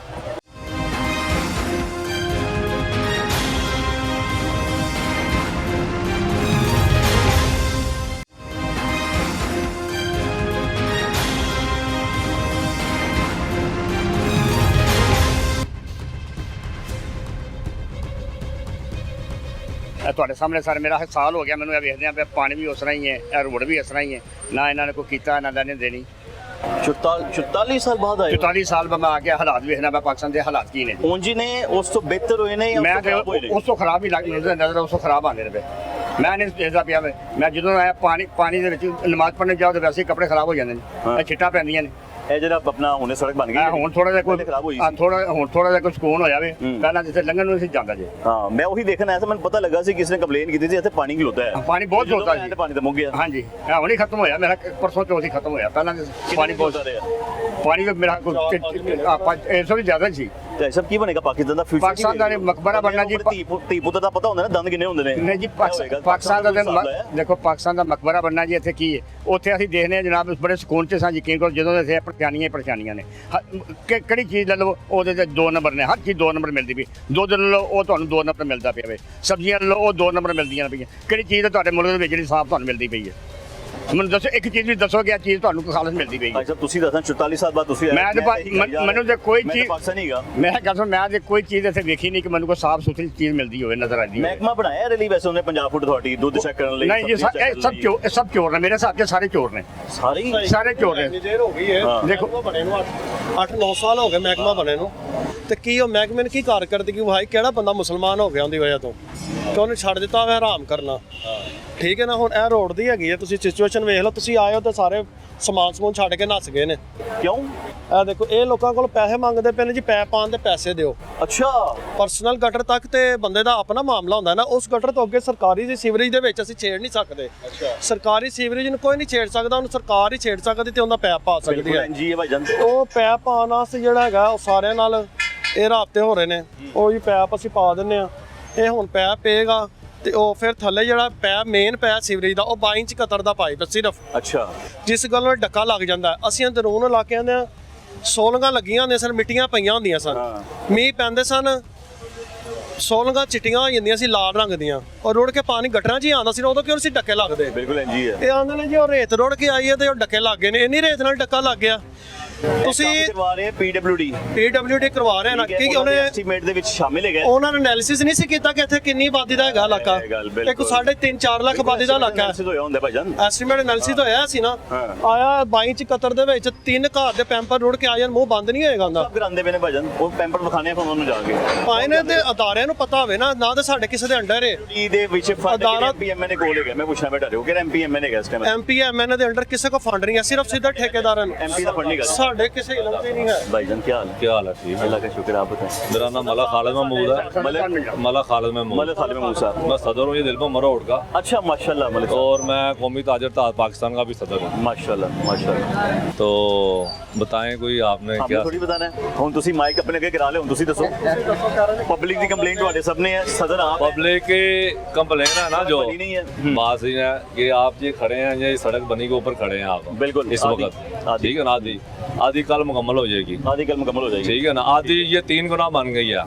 ਇਹ ਤੁਹਾਡੇ ਸਾਹਮਣੇ ਸਰ ਮੇਰਾ ਸਾਲ ਹੋ ਗਿਆ ਮੈਨੂੰ ਇਹ ਵੇਖਦੇ ਆ ਪਾਣੀ ਵੀ ਉਸ ਤਰ੍ਹਾਂ ਹੀ ਹੈ, ਇਹ ਰੋਡ ਵੀ ਇਸ ਤਰ੍ਹਾਂ ਹੀ ਹੈ, ਨਾ ਇਹਨਾਂ ਨੇ ਕੋਈ ਕੀਤਾ ਨਾ ਲੈਣੇ ਦੇਣੀ। 44 ਸਾਲ ਬਾਅਦ ਆਏ 44 ਸਾਲ ਬਾਅਦ ਮੈਂ ਆ ਕੇ ਹਾਲਾਤ ਵੇਖਣਾ ਮੈਂ ਪਾਕਿਸਤਾਨ ਦੇ ਹਾਲਾਤ ਕੀ ਨੇ। ਉਂਝ ਨੇ ਉਸ ਤੋਂ ਬਿਹਤਰ ਹੋਏ ਨੇ ਜਾਂ ਮੈਂ ਉਸ ਤੋਂ ਤੇ ਖਰਾਬ ਹੋਏ ਨੇ? ਉਸ ਤੋਂ ਖਰਾਬ ਹੀ ਲੱਗ ਮੈਨੂੰ ਨਜ਼ਰ ਉਸ ਤੋਂ ਖਰਾਬ ਆਉਂਦੇ ਨੇ ਪਏ। ਮੈਂ ਨਹੀਂ ਦੇਖਦਾ ਪਿਆ ਮੈਂ ਜਦੋਂ ਆਇਆ ਪਾਣੀ ਦੇ ਵਿੱਚ ਨਮਾਜ਼ ਪੜ੍ਹਨ ਜਾਓ ਤਾਂ ਵੈਸੇ ਹੀ ਕੱਪੜੇ ਖਰਾਬ ਹੋ ਜਾਂਦੇ ਨੇ, ਇਹ ਛਿੱਟਾਂ ਪੈਂਦੀਆਂ ਨੇ। ਇਹ ਜਿਹੜਾ ਆਪਣਾ ਹੁਣੇ ਸੜਕ ਬਣ ਗਈ ਹੁਣ ਥੋੜਾ ਜਿਹਾ ਕੋਈ ਖਰਾਬ ਹੋਈ ਹੁਣ ਸੀ। ਥੋੜਾ ਜਿਹਾ ਕੋਈ ਸਕੂਨ ਹੋਇਆ ਵੇ। ਪਹਿਲਾਂ ਜਿੱਥੇ ਲੰਘਣ ਨੂੰ ਅਸੀਂ ਜਾਂਦਾ ਜੇ ਹਾਂ, ਮੈਂ ਉਹੀ ਦੇਖਣ ਆਇਆ ਸੀ, ਮੈਨੂੰ ਪਤਾ ਲੱਗਾ ਸੀ ਕਿਸੇ ਨੇ ਕੰਪਲੇਨ ਕੀਤੀ ਸੀ ਇੱਥੇ ਪਾਣੀ ਖਲੋਤਾ ਹੈ। ਪਾਣੀ ਬਹੁਤ ਜਦੋਂ ਖਲੋਤਾ ਮੈਂ ਆਇਆ ਜੀ। ਤੇ ਪਾਣੀ ਤਾਂ ਮੁੱਕ ਗਿਆ। ਹਾਂਜੀ ਇਹ ਹੁਣੇ ਖਤਮ ਹੋਇਆ ਮੇਰਾ ਪਰਸੋਂ ਚੌਥੀ ਖਤਮ ਹੋਇਆ। ਪਹਿਲਾਂ ਪਾਣੀ ਬਹੁਤ ਪਾਣੀ ਤਾਂ ਮੇਰਾ ਆਪਾਂ ਇਸ ਤੋਂ ਵੀ ਜ਼ਿਆਦਾ ਸੀ। ਤੇ ਸਭ ਕੀ ਬਣੇਗਾ ਪਾਕਿਸਤਾਨ ਦਾ ਫਿਊਚਰ? ਪਾਕਿਸਤਾਨ ਦਾ ਮਕਬਰਾ ਬਣਨਾ ਜੀ। ਧੀ ਪੁੱਤ ਦਾ ਪਤਾ ਹੁੰਦਾ ਨਾ ਦੰਦ ਕਿੰਨੇ ਹੁੰਦੇ ਨੇ। ਨਹੀਂ ਜੀ ਪਾਕਿਸਤਾਨ ਦਾ ਦੇਖੋ ਪਾਕਿਸਤਾਨ ਦਾ ਮਕਬਰਾ ਬਣਨਾ ਜੀ। ਇੱਥੇ ਕੀ ਹੈ ਉੱਥੇ ਅਸੀਂ ਦੇਖਦੇ ਹਾਂ ਜਨਾਬ ਬੜੇ ਸਕੂਨ 'ਚ ਸਾਂ ਯਕੀਨ ਕਰੋ ਜਦੋਂ ਇੱਥੇ ਪਰੇਸ਼ਾਨੀਆਂ ਨੇ। ਕਿਹੜੀ ਚੀਜ਼ ਲੈ ਲਓ ਉਹਦੇ ਤੇ 2 ਨੰਬਰ ਨੇ, ਹਰ ਚੀਜ਼ 2 ਨੰਬਰ ਮਿਲਦੀ ਪਈ। ਦੁੱਧ ਲੈ ਲਓ ਉਹ ਤੁਹਾਨੂੰ 2 ਨੰਬਰ ਮਿਲਦਾ ਪਿਆ ਵੇ। ਸਬਜ਼ੀਆਂ ਲੈ ਲਓ ਉਹ 2 ਨੰਬਰ ਮਿਲਦੀਆਂ ਪਈਆਂ। ਕਿਹੜੀ ਚੀਜ਼ ਤੁਹਾਡੇ ਮੁਲਕ ਦੇ ਵਿੱਚ ਜਿਹੜੀ ਸਾਫ਼ ਤੁਹਾਨੂੰ ਮਿਲਦੀ ਪਈ ਹੈ? ਮੈਨੂੰ ਦੱਸੋ ਇੱਕ ਚੀਜ਼ ਵੀ ਦੱਸੋ ਕਿ ਇਹ ਚੀਜ਼ ਤੁਹਾਨੂੰ ਖਾਲਸ ਮਿਲਦੀ ਪਈ ਹੈ? ਭਾਈ ਸਾਹਿਬ ਤੁਸੀਂ ਦੱਸਣਾ 44 ਸਾਲ ਬਾਅਦ ਤੁਸੀਂ ਮੈਂ ਤੇ ਮੈਨੂੰ ਤੇ ਕੋਈ ਚੀਜ਼ ਪਾਕਿਸਤਾਨ ਨਹੀਂਗਾ। ਮੈਂ ਕਹਿੰਦਾ ਮੈਂ ਤੇ ਕੋਈ ਚੀਜ਼ ਇੱਥੇ ਵੇਖੀ ਨਹੀਂ ਕਿ ਮੈਨੂੰ ਕੋਈ ਸਾਫ਼ ਸੁਥਰੀ ਚੀਜ਼ ਮਿਲਦੀ ਹੋਵੇ, ਨਜ਼ਰ ਆਉਂਦੀ ਹੋਵੇ। ਮਹਿਕਮਾ ਬਣਾਇਆ ਇਹਦੇ ਲਈ ਵੈਸੇ ਉਹਨੇ ਪੰਜਾਬ ਫੂਡ ਅਥਾਰਟੀ ਦੁੱਧ ਚੈੱਕ ਕਰਨ ਲਈ। ਨਹੀਂ ਜੀ ਇਹ ਸਭ ਚੋਰ ਨੇ ਮੇਰੇ ਹਿਸਾਬ 'ਚ ਸਾਰੇ ਚੋਰ ਨੇ, ਸਾਰੇ ਚੋਰ ਨੇ। ਦੇਰ ਹੋ ਗਈ ਹੈ ਦੇਖੋ ਬਣੇ ਨੂੰ 8-9 ਸਾਲ ਹੋ ਗਏ ਮਹਿਕਮਾ ਬਣੇ ਨੂੰ ਤੇ ਕੀ ਉਹ ਮਹਿਕਮੇ ਨੇ ਕੀ ਕਾਰਕਰਦਗੀ ਭਾਈ ਕਿਹੜਾ ਬੰਦਾ ਮੁਸਲਮਾਨ ਹੋ ਗਿਆ ਉਹਦੀ ਵਜ੍ਹਾ ਤੋਂ ਕਿ ਉਹਨੇ ਛੱਡ ਦਿੱਤਾ ਹੋਇਆ ਹਰਾਮ ਕਰਨਾ। ਠੀਕ ਹੈ ਨਾ, ਹੁਣ ਇਹ ਰੋਡ ਦੀ ਹੈਗੀ ਹੈ, ਤੁਸੀਂ ਸਿਚੁਏਸ਼ਨ ਵੇਖ ਲਓ। ਤੁਸੀਂ ਆਏ ਹੋ ਤਾਂ ਸਾਰੇ ਸਮਾਨ ਛੱਡ ਕੇ ਨੱਸ ਗਏ ਨੇ। ਕਿਉਂ? ਇਹ ਦੇਖੋ ਇਹ ਲੋਕਾਂ ਕੋਲ ਪੈਸੇ ਮੰਗਦੇ ਪਏ ਨੇ ਜੀ, ਪੈਪ ਪਾਉਣ ਦੇ ਪੈਸੇ ਦਿਓ। ਅੱਛਾ, ਪਰਸਨਲ ਗਟਰ ਤੱਕ ਤੇ ਬੰਦੇ ਦਾ ਆਪਣਾ ਮਾਮਲਾ ਹੁੰਦਾ ਨਾ, ਉਸ ਗਟਰ ਤੋਂ ਅੱਗੇ ਸਰਕਾਰੀ ਦੀ ਸੀਵਰੇਜ ਦੇ ਵਿੱਚ ਅਸੀਂ ਛੇੜ ਨਹੀਂ ਸਕਦੇ। ਸਰਕਾਰੀ ਸੀਵਰੇਜ ਨੂੰ ਕੋਈ ਨਹੀਂ ਛੇੜ ਸਕਦਾ, ਉਹਨੂੰ ਸਰਕਾਰ ਹੀ ਛੇੜ ਸਕਦੀ ਤੇ ਉਹਦਾ ਪੈਪ ਪਾ ਸਕਦੀ ਬਿਲਕੁਲ ਹੈ। ਐਨਜੀ ਹੈ ਭਾਈਜਾਨ। ਉਹ ਪੈਪ ਪਾਉਣ ਵਾਸਤੇ ਜਿਹੜਾ ਹੈਗਾ ਉਹ ਸਾਰਿਆਂ ਨਾਲ ਇਹ ਰਾਬਤੇ ਹੋ ਰਹੇ ਨੇ। ਉਹ ਜੀ ਪੈਪ ਅਸੀਂ ਪਾ ਦਿੰਨੇ ਆ, ਇਹ ਹੁਣ ਪੈਪ ਪਏਗਾ ਤੇ ਉਹ ਫਿਰ ਥੱਲੇ ਜਿਹੜਾ ਪੈਪ ਮੇਨ ਪੈਪ ਸੀਵਰੇਜ ਦਾ ਉਹ 22 ਇੰਚ ਕਤਰ ਦਾ ਪਾਈਪ ਸਿਰਫ। ਅੱਛਾ, ਜਿਸ ਗੱਲ ਨਾਲ ਡੱਕਾ ਲੱਗ ਜਾਂਦਾ। ਅਸੀਂ ਅੰਦਰੂਨ ਇਲਾਕਿਆਂ ਦੇ ਸੋਲੰਗਾਂ ਲੱਗੀਆਂ ਹੁੰਦੀਆਂ ਸਨ, ਮਿੱਟੀਆਂ ਪਈਆਂ ਹੁੰਦੀਆਂ ਸਨ, ਮੀਂਹ ਪੈਂਦੇ ਸਨ, ਸੋਲੰਗਾਂ ਚਿੱਟੀਆਂ ਹੋ ਜਾਂਦੀਆਂ ਸੀ ਲਾਲ ਰੰਗ ਦੀਆਂ, ਔਰ ਰੁੜ ਕੇ ਪਾਣੀ ਗਟਰਾਂ 'ਚ ਹੀ ਆਉਂਦਾ ਸੀ। ਉਦੋਂ ਕਿਉਂ ਸੀ ਡੱਕੇ ਲੱਗਦੇ? ਬਿਲਕੁਲ ਐਨਜੀ ਹੈ। ਇਹ ਆਂਦੇ ਨੇ ਜੀ ਉਹ ਰੇਤ ਰੁੜ ਕੇ ਆਈ ਹੈ ਤੇ ਉਹ ਡੱਕੇ ਲੱਗ ਗਏ ਨੇ। ਇੰਨੀ ਰੇਤ ਨਾਲ ਡੱਕਾ ਲੱਗ ਗਿਆ। ਤੁਸੀਂ ਕਰਵਾ ਰਹੇ ਪੀਡਬਲਯੂਡੀ ਕਰਵਾ ਰਹੇ ਨਾ ਕਿ ਉਹਨੇ ਐਸਟੀਮੇਟ ਦੇ ਵਿੱਚ ਸ਼ਾਮਿਲ ਹੈਗਾ। ਉਹਨਾਂ ਨੇ ਐਨਾਲਿਸਿਸ ਨਹੀਂ ਸੀ ਕੀਤਾ ਕਿ ਇੱਥੇ ਕਿੰਨੀ ਆਬਾਦੀ ਦਾ ਹੈਗਾ ਇਲਾਕਾ। ਇੱਕ 3.5-4 ਲੱਖ ਆਬਾਦੀ ਦਾ ਇਲਾਕਾ ਹੈ। ਹੋਇਆ ਹੁੰਦਾ ਭਾਈਜਾਨ। ਐਸਟੀਮੇਟ ਐਨਾਲਿਸਿਸ ਹੋਇਆ ਸੀ ਨਾ, ਆਇਆ 22 ਇੰਚ ਕਤਰ ਦੇ ਵਿੱਚ 3 ਘਰ ਦੇ ਪੈਂਪਰ ਰੁੜ ਕੇ ਆ ਜਾਣ, ਮੂੰਹ ਬੰਦ ਨਹੀਂ ਹੋਏਗਾ ਉਹਦਾ। ਸਭ ਕਰਾਉਂਦੇ ਪਏ ਨੇ ਭਾਈਜਾਨ, ਉਹ ਪੈਂਪਰ ਵਿਖਾਣੇ ਆ ਉਹਨਾਂ ਨੂੰ ਜਾ ਕੇ। ਭਾਈ ਨੇ ਤੇ ਅਦਾਰਿਆਂ ਨੂੰ ਪਤਾ ਹੋਵੇ ਨਾ, ਨਾ ਤੇ ਸਾਡੇ ਕਿਸੇ ਦੇ ਅੰਡਰ ਹੈ। ਡੀ ਦੇ ਵਿੱਚ ਐਮਪੀਐਮਏ ਨੇ ਕੋਲ ਹੈਗਾ। ਮੈਂ ਪੁੱਛਣਾ ਬੈਠਾ ਰਿਹਾ ਕਿ ਐਮਪੀਐਮਏ ਨੇ ਹੈਗਾ ਇਸ ਟਾਈਮ। ਐਮਪੀਐਮਐਨ ਦੇ ਅੰਡਰ ਕਿਸੇ ਕੋ ਫੰਡ ਨਹੀਂ ਹੈ, ਸਿਰਫ ਸਿੱਧਾ ਠੇਕੇਦਾਰਾਂ ਨੂੰ। ਐਮਪੀ ਦਾ ਫੰਡ ਨਹੀਂ ਹੈਗਾ। ਤੁਹਾਡੇ ਕਿਸੇ ਇਲਮ ਤੇ ਨਹੀਂ ਹੈ। भाईजान क्या हाल है? क्या हाल है? ठीक है। अल्लाह का शुक्र, आप बताएं। मेरा नाम मला खालिद महमूद है। मला खालिद महमूद। मलिक खालिद महमूद साहब। मैं सदर हूँ ये दिल में मरोड़ का, अच्छा माशाल्लाह मलिक साहब। और मैं कौमी ताजर पाकिस्तान का भी सदर हूँ। माशाल्लाह माशाल्लाह। तो बताएं कोई आपने हमने क्या? थोड़ी बताना है, हुन तुसी माइक अपने अगे करा ले, हुन तुसी दसो। पब्लिक दी कंप्लेंट ਤੁਹਾਡੇ ਸਾਹਮਣੇ है, सदर आप पब्लिक की कंप्लेन है ना जो बनी नहीं है। बात ये है कि आप ये खड़े हैं, ये सड़क बनी के ऊपर खड़े हैं आप बिल्कुल, इस आधी- वक्त, आधी। ठीक है ना? आधी कल मुकम्मल हो जाएगी, आधी कल मुकम्मल हो जाएगी। ठीक है ना? आधी ये 3 गुना बन गई है,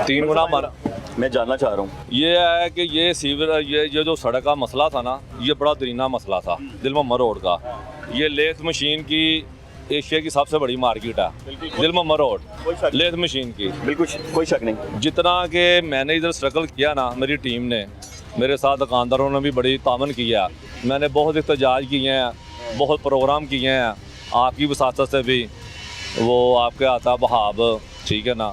3 गुना बन। मैं जानना चाह रहा हूँ, ये है कि ये सीवर ये जो सड़क का मसला था ना, ये बड़ा दरीना मसला था दिल मोहम्मद रोड का। ये लेथ मशीन की एशिया की सबसे बड़ी मार्केट है दिल मोहम्मद रोड, लेथ मशीन की। बिल्कुल कोई शक नहीं। जितना कि मैंने इधर स्ट्रगल किया ना, मेरी टीम ने, मेरे साथ दुकानदारों ने भी बड़ी तामन किया। मैंने बहुत एहतजाज किए हैं, बहुत प्रोग्राम किए हैं, आपकी वसात से भी, वो आपके आता बहाब, ठीक है ना?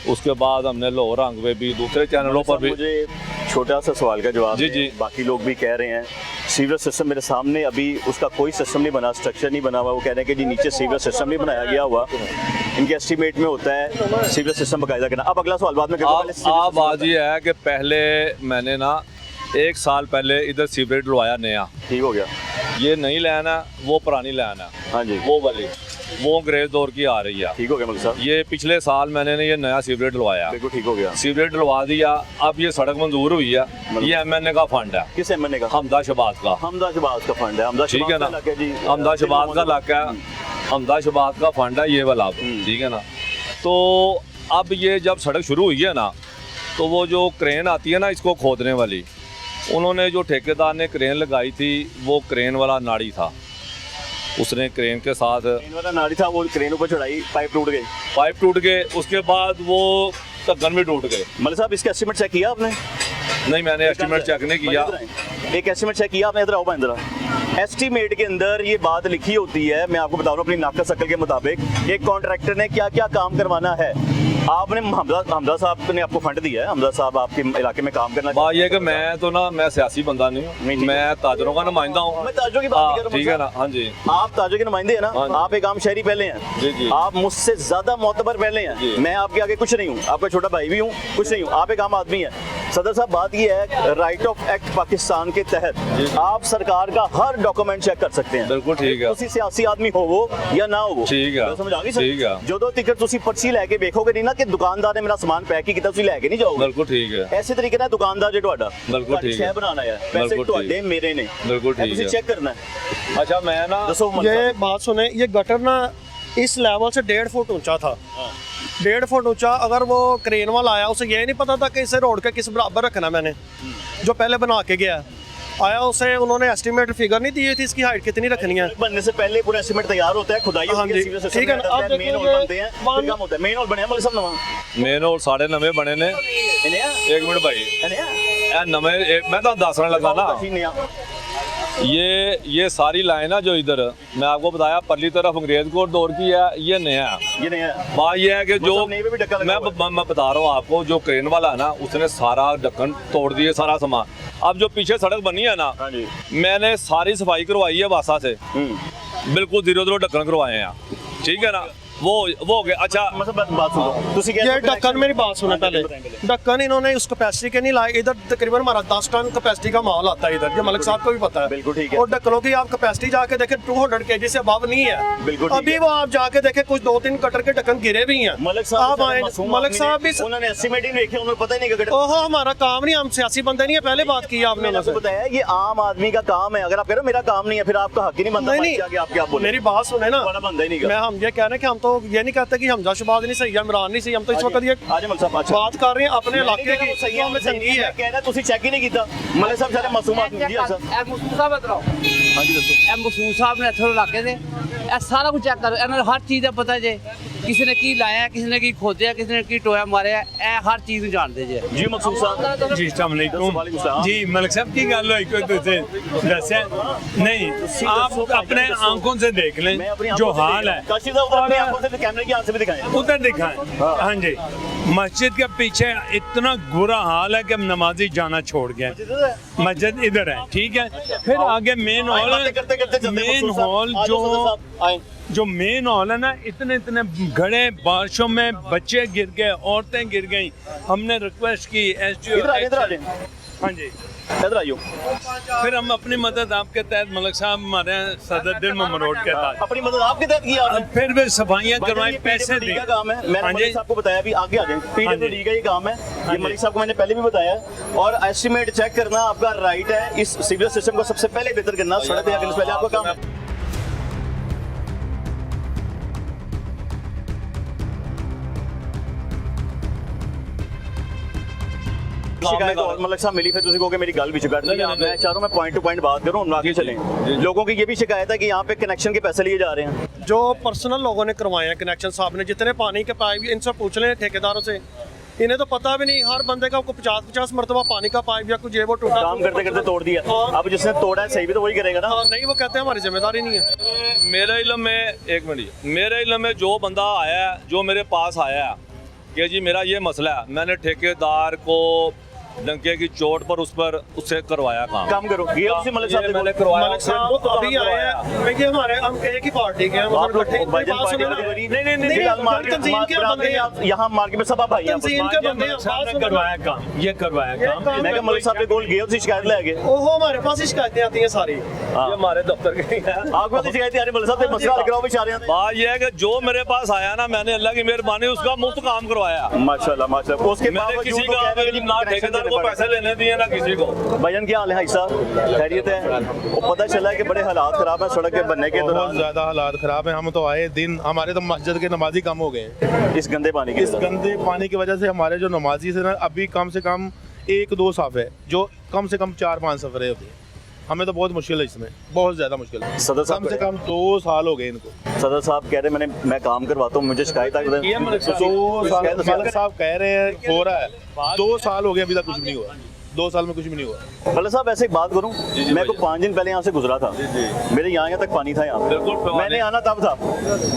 उसके बाद हमने लाहौर रंग में भी, दूसरे चैनलों पर भी। मुझे छोटा सा सवाल का जवाब जी, दें। जी। बाकी लोग भी कह रहे हैं सीवरेज सिस्टम मेरे सामने अभी उसका कोई सिस्टम नहीं बना, स्ट्रक्चर नहीं बना हुआ। वो कह रहे हैं कि जी नीचे सीवरेज सिस्टम नहीं बनाया गया हुआ। इनके एस्टीमेट में होता है सीवरेज सिस्टम बकायदा करना। अब अगला सवाल बाद में करूंगा, पहले सीवरेज आप सिस्टम बात ये है कि पहले मैंने ना 1 साल पहले इधर सीवरेज डलवाया नया, ठीक हो गया। ये नई लाइन है, वो पुरानी लाइन है, हाँ जी, वो वाली, वो अंग्रेज दौर की आ रही है। ठीक हो गया मलिक साहब, ये पिछले साल मैंने ये नया सीवरेज डलवाया, बिल्कुल ठीक हो गया। सीवरेज डलवा दिया। अब ये सड़क मंजूर हुई है, ये एमएनए का फंड है, किस एमएनए का? हमदा शबाद का, हमदा शबाज का फंड है। हमदा ठीक है ना? शबाज का इलाका जी, हमदा शबाद का इलाका है, हमदा शबाद का फंड है ये वाला, ठीक है ना? तो अब ये जब सड़क शुरू हुई है ना, तो वो जो क्रेन आती है ना इसको खोदने वाली, उन्होंने जो ठेकेदार ने क्रेन लगाई थी, वो क्रेन वाला नाड़ी था, उसने क्रेन के साथ क्रेन वाला नाड़ी था, वो क्रेन ऊपर चढ़ाई, पाइप टूट गई। पाइप टूट गए, उसके बाद वो ढक्कन भी टूट गए। मलिक साहब इसका एस्टीमेट चेक किया आपने? नहीं, मैंने एस्टीमेट चेक नहीं किया। एक एस्टीमेट चेक किया आपने? इधर आओ इधर। एस्टीमेट के अंदर ये बात लिखी होती है, मैं आपको बता रहा हूँ अपनी नाक शक्ल के मुताबिक, एक कॉन्ट्रैक्टर ने क्या क्या काम करवाना है। आपने हमदा साहब ने आपको फंड दिया है, हमदा साहब आपके इलाके में काम करना बात ये है कि मैं तो ना, मैं सियासी बंदा नहीं नहीं, हूँ, ठीक मैं ताजरों का नुमाइंदा हूँ। मैं ताजों की बात नहीं कर रहा हूं, ठीक है ना? हाँ जी, आप ताजों के नुमाइंदे हैं ना, हाँ जी। आप एक आम शहरी पहले हैं। जी, जी। आप मुझसे ज्यादा मोतबर पहले हैं। जी। मैं आपके आगे कुछ नहीं हूँ, आपका छोटा भाई भी हूँ, कुछ नहीं हूँ, आप एक आम आदमी हैं। सदर साहब बात ये है, राइट ऑफ एक्ट पाकिस्तान के तहत आप सरकार का हर डॉक्यूमेंट चेक कर सकते हैं। बिल्कुल ठीक है, ਤੁਸੀਂ ਸਿਆਸੀ ਆਦਮੀ ਹੋਵੋ ਜਾਂ ਨਾ ਹੋਵੋ, ਠੀਕ ਹੈ, ਸਮਝ ਆ ਗਈ ਸਰ? ਠੀਕ ਹੈ। ਜਦੋਂ ਤੱਕ ਤੁਸੀਂ ਪਰਚੀ ਲੈ ਕੇ ਵੇਖੋਗੇ ਨਹੀਂ ਨਾ ਕਿ ਦੁਕਾਨਦਾਰ ਨੇ ਮੇਰਾ ਸਮਾਨ ਪੈਕ ਹੀ ਕੀਤਾ, ਤੁਸੀਂ ਲੈ ਕੇ ਨਹੀਂ ਜਾਓਗੇ। बिल्कुल ठीक है, ਐਸੇ ਤਰੀਕੇ ਨਾਲ ਦੁਕਾਨਦਾਰ ਜੇ ਤੁਹਾਡਾ ਬਿਲਕੁਲ ਠੀਕ ਹੈ। ਸ਼ੈ ਬਣਾਉਣਾ ਹੈ, ਪੈਸੇ ਬਿਲਕੁਲ ਠੀਕ। ਤੁਹਾਡੇ ਮੇਰੇ ਨੇ, बिल्कुल ਇਹ ठीक ਤੁਸੀਂ है। ਚੈੱਕ करना है। अच्छा मैं ना, ਦੱਸੋ ਮलिक ये साहब। बात सुने, ये गटर ना इस लेवल से 1.5 फुट ऊंचा था, 1.5 फुट ऊंचा। अगर वो क्रेन वाला आया, उसे ये नहीं पता था कि इसे रोड के किस बराबर रखना। मैंने जो पहले बना के गया आया, उसे उन्होंने एस्टिमेट फिगर नहीं दी हुई थी इसकी हाइट कितनी रखनी है। बनने से पहले पूरा एस्टीमेट तैयार होता है, खुदाई हाँ होती है, जी, सीवरेज ठीक सिस्टम है ना, में आप आता है, मेन देखो होल ये बनते हैं, वन- फिर काम होता है। मेन होल बने हैं मलिक साहब नवा मेन और 9.5 बने ने। इन्हें 1 मिनट भाई, इन्हें ए नवे मैं तो दसने लगा ना, ये सारी लाइन है जो इधर मैं आपको बताया, परली तरफ अंग्रेज कोट दौर की है, ये नया है। ये नहीं है। बात ये है कि जो मतलब नहीं पे भी ढक्कन लगा हुआ मैं बता रहा हूँ आपको, जो क्रेन वाला है ना, उसने सारा ढक्कन तोड़ दिए, सारा सामान। अब जो पीछे सड़क बनी है ना, हाँ जी। मैंने सारी सफाई करवाई है वासा से, बिल्कुल 0 ढक्कन करवाए हैं, ठीक है ना? वो हो गया। अच्छा मतलब बात सुनो, ਤੁਸੀਂ ये कहते हो ढक्कन, मेरी बात सुने पहले, बताएं। ढक्कन इन्होंने उस कैपेसिटी के नहीं लाए। इधर तकरीबन हमारा 10 टन कैपेसिटी का माल आता है इधर, ये मलिक साहब को भी पता है। बिल्कुल ठीक है। और ढक्कनों की आप कैपेसिटी जाके देखें 200 kg से अबव नहीं है। बिल्कुल ठीक अभी है। वो आप जाके देखें कुछ 2-3 कटर के ढक्कन गिरे भी हैं। मलिक साहब आप आए, मलिक साहब भी, उन्होंने एस्टीमेट ही नहीं देखे, उन्हें पता ही नहीं कि ओहो हमारा काम नहीं, हम सियासी बंदे नहीं है। पहले बात की आपने मैंने आपको उनसे। बताया ये आम आदमी का काम है। अगर आप कह रहे हो मेरा काम नहीं है, फिर आपका हक ही नहीं बनता नहीं, कि आप क्या बोले। मेरी बात सुने ना, बड़ा बंदा ही नहीं मैं कर। हम ये कह रहे हैं कि हम तो ये नहीं कहते कि हमजा शबाज नहीं सही है, इमरान नहीं सही। हम तो इस वक्त ये आज मलिक साहब अच्छा बात कर रहे हैं अपने मैं नहीं इलाके कह रहा की, वो सही है, हमें तंगी है। कहना ਤੁਸੀਂ ਚੈੱਕ ਹੀ ਨਹੀਂ ਕੀਤਾ। ਮਲਿਕ ਸਾਹਿਬ ਸਾਰੇ ਮਾਸੂਮ ਆਦਮੀ ਜੀ ਸਰ। ਮਸੂਦ ਸਾਹਿਬ ਇਧਰੋਂ ਹਾਂਜੀ ਦੱਸੋ। ਇਹ ਮਸੂਦ ਸਾਹਿਬ ਨੇ ਇੱਥੋਂ ਇਲਾਕੇ ਦੇ ਇਹ ਸਾਰਾ ਕੁਝ ਚੈੱਕ ਕਰ, ਇਹਨਾਂ ਨੂੰ ਹਰ ਚੀਜ਼ ਦਾ ਪਤਾ ਜੇ, ਕਿਸੇ ਨੇ ਕੀ ਲਾਇਆ, ਕਿਸੇ ਨੇ ਕੀ ਖੋਦਿਆ, ਕਿਸੇ ਨੇ ਕੀ ਟੋਇਆ ਮਾਰਿਆ, ਇਹ ਹਰ ਚੀਜ਼ ਨੂੰ ਜਾਣਦੇ ਜੇ। ਜੀ ਮਕਸੂਦ ਸਾਹਿਬ जी अस्सलाम वालेकुम सलाम। जी मलिक साहब की गल होई कोई तुझे दस्या नहीं, आप अपने आंखों से देख लें मैं अपनी जो आंखों से हाल देख है रहा हूं। काशी साहब अपनी आंखों से कैमरे की आंख से भी दिखाएं। उधर दिखाएं। हाँ जी, मस्जिद के पीछे इतना बुरा हाल है कि हम नमाजी जाना छोड़ गए। मस्जिद इधर है, ठीक है। फिर आगे मेन हॉल जो मेन हॉल है ना, इतने इतने घड़े, बारिशों में बच्चे गिर गए, औरतें गिर गई। हमने रिक्वेस्ट की इधर हाँ जी, इधर आइयो। फिर हम अपनी मदद आपके तहत मलिक साहब हमारे सदर दिल मोहम्मद रोड के तहत अपनी मदद आपके तहत किया आपने? फिर भी सफाइयाँ करवाई, पैसे दिए। का काम है, मैंने मलिक साहब को बताया भी आगे आ जाए, पीडब्ल्यूडी का ये काम है, ये मलिक साहब को मैंने पहले भी बताया। और एस्टिमेट चेक करना आपका राइट है, इस सिविल सिस्टम को सबसे पहले बेहतर करना, सड़क तैयार करने से पहले आपका काम है। शिकायत और मलिक साहब मिली, फिर तुझे कहो कि मेरी गल भी चुका दी। मैं चाह रहा हूं मैं पॉइंट टू पॉइंट बात करूं, हम आगे चलें। लोगों की ये भी शिकायत है कि यहाँ पे कनेक्शन के पैसे लिए जा रहे हैं। जो पर्सनल लोगों ने करवाए हैं कनेक्शन साहब ने, जितने पानी के पाइप, इनसे पूछ लें ठेकेदारों से, इन्हें तो पता भी नहीं। हर बंदे का 50-50 मरतबा पानी का पाइप या कुछ ये वो टूटा, काम करते करते तोड़ दिया। अब जिसने तोड़ा है सही भी तो वही करेगा ना। नहीं, वो कहते हैं हमारी जिम्मेदारी नहीं है। मेरे इल्म में, एक मिनट, मेरे इल्म में जो बंदा आया है, जो मेरे पास आया है कि जी मेरा ये मसला है, मैंने ठेकेदार को डंके की चोट पर उससे करवाया काम करो। ये उसी मलिक साहब मैंने करवाया। मलिक साहब तो अभी आए हैं, क्योंकि हमारे हम एक ही पार्टी के हैं। यहाँ मार्केट में सब आप भाई हैं। करवाया काम, ये करवाया काम। मैं मलिक साहब के गोल गए, उसकी शिकायत ले आगे। ओहो, हमारे पास ही शिकायतें आती हैं सारी। ये हमारे दफ्तर के हैं। आपको तो शिकायत आ रही है मलिक साहब, मसला हल कराओ बेचारे। बात ये है कि जो मेरे पास आया ना, मैंने अल्लाह की मेहरबानी उसका मुफ्त काम करवाया। माशाल्लाह माशाल्लाह। उसके मैंने किसी का ना ठेकेदार को पैसे लेने दिए ना किसी को। भजन क्या हाल है साहब, खैरियत है? वो पता चला है कि बड़े हालात खराब है सड़क के बनने के बहुत ज्यादा हालात खराब है। हम तो आए दिन, हमारे तो मस्जिद के नमाजी कम हो गए इस गंदे पानी की वजह से। हमारे जो नमाजी से ना अभी कम से कम 1-2 साफ है, जो कम से कम 4-5 सफरे होती है। हमें तो बहुत मुश्किल है, इसमें बहुत ज्यादा मुश्किल है। सदर साहब कम से कम 2 साल हो गए इनको। सदर साहब कह रहे मैं काम करवाता हूँ, मुझे शिकायत आ गई। 2 साल मलिक साहब कह रहे हैं हो रहा है, 2 साल हो गए अभी तक कुछ भी नहीं हुआ। 2 साल में कुछ भी नहीं हुआ। मलिक साहब ऐसे एक बात करूं, मैं को 5 दिन पहले यहाँ से गुजरा था, मेरे यहाँ तक पानी था। यहाँ बिल्कुल, मैंने आना तब था,